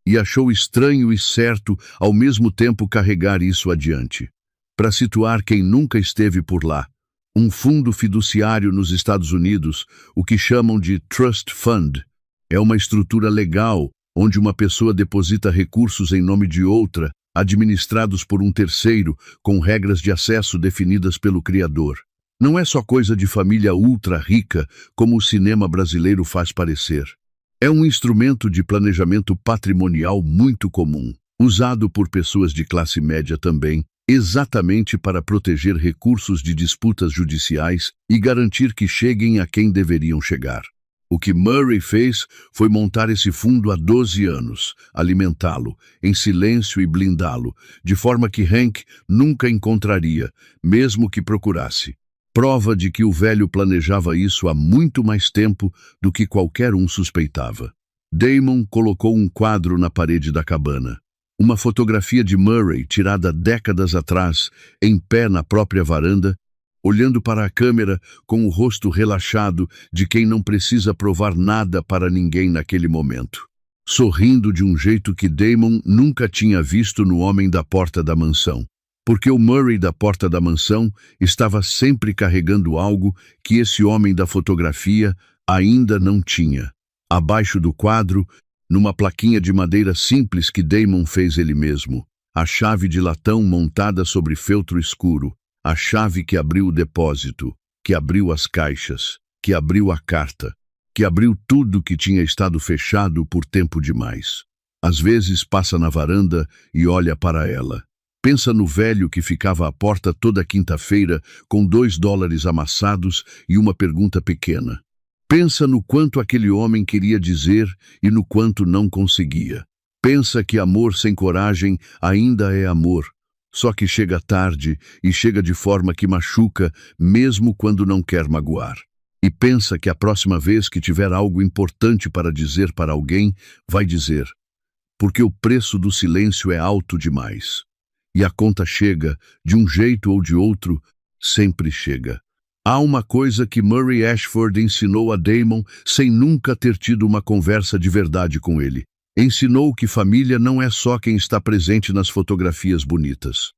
e achou estranho e certo ao mesmo tempo carregar isso adiante. Para situar quem nunca esteve por lá, um fundo fiduciário nos Estados Unidos, o que chamam de Trust Fund, é uma estrutura legal onde uma pessoa deposita recursos em nome de outra, administrados por um terceiro, com regras de acesso definidas pelo criador. Não é só coisa de família ultra rica, como o cinema brasileiro faz parecer. É um instrumento de planejamento patrimonial muito comum, usado por pessoas de classe média também, exatamente para proteger recursos de disputas judiciais e garantir que cheguem a quem deveriam chegar. O que Murray fez foi montar esse fundo há 12 anos, alimentá-lo, em silêncio e blindá-lo, de forma que Hank nunca encontraria, mesmo que procurasse. Prova de que o velho planejava isso há muito mais tempo do que qualquer um suspeitava. Damon colocou um quadro na parede da cabana. Uma fotografia de Murray tirada décadas atrás, em pé na própria varanda, olhando para a câmera com o rosto relaxado de quem não precisa provar nada para ninguém naquele momento. Sorrindo de um jeito que Damon nunca tinha visto no homem da porta da mansão. Porque o Murray da porta da mansão estava sempre carregando algo que esse homem da fotografia ainda não tinha. Abaixo do quadro, numa plaquinha de madeira simples que Damon fez ele mesmo, a chave de latão montada sobre feltro escuro, a chave que abriu o depósito, que abriu as caixas, que abriu a carta, que abriu tudo que tinha estado fechado por tempo demais. Às vezes passa na varanda e olha para ela. Pensa no velho que ficava à porta toda quinta-feira com $2 amassados e uma pergunta pequena. Pensa no quanto aquele homem queria dizer e no quanto não conseguia. Pensa que amor sem coragem ainda é amor. Só que chega tarde e chega de forma que machuca, mesmo quando não quer magoar. E pensa que a próxima vez que tiver algo importante para dizer para alguém, vai dizer. Porque o preço do silêncio é alto demais. E a conta chega, de um jeito ou de outro, sempre chega. Há uma coisa que Murray Ashford ensinou a Damon sem nunca ter tido uma conversa de verdade com ele. Ensinou que família não é só quem está presente nas fotografias bonitas.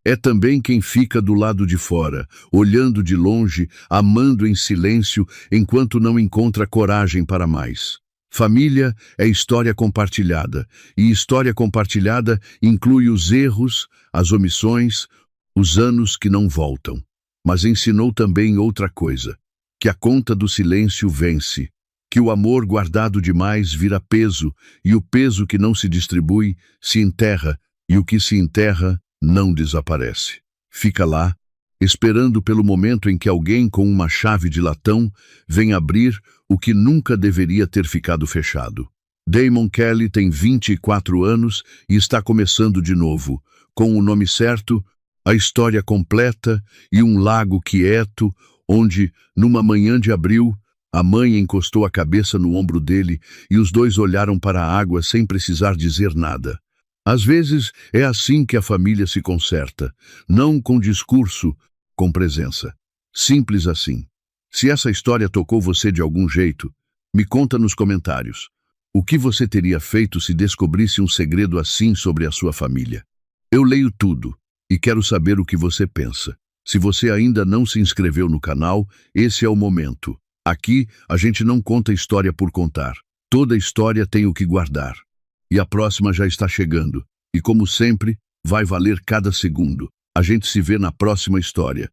É também quem fica do lado de fora, olhando de longe, amando em silêncio, enquanto não encontra coragem para mais. Família é história compartilhada, e história compartilhada inclui os erros, as omissões, os anos que não voltam. Mas ensinou também outra coisa, que a conta do silêncio vence, que o amor guardado demais vira peso, e o peso que não se distribui se enterra, e o que se enterra não desaparece. Fica lá, esperando pelo momento em que alguém com uma chave de latão vem abrir o que nunca deveria ter ficado fechado. Damon Kelly tem 24 anos e está começando de novo, com o nome certo, a história completa e um lago quieto, onde, numa manhã de abril, a mãe encostou a cabeça no ombro dele e os dois olharam para a água sem precisar dizer nada. Às vezes é assim que a família se conserta, não com discurso, com presença. Simples assim. Se essa história tocou você de algum jeito, me conta nos comentários. O que você teria feito se descobrisse um segredo assim sobre a sua família? Eu leio tudo e quero saber o que você pensa. Se você ainda não se inscreveu no canal, esse é o momento. Aqui, a gente não conta história por contar. Toda história tem o que guardar. E a próxima já está chegando. E como sempre, vai valer cada segundo. A gente se vê na próxima história.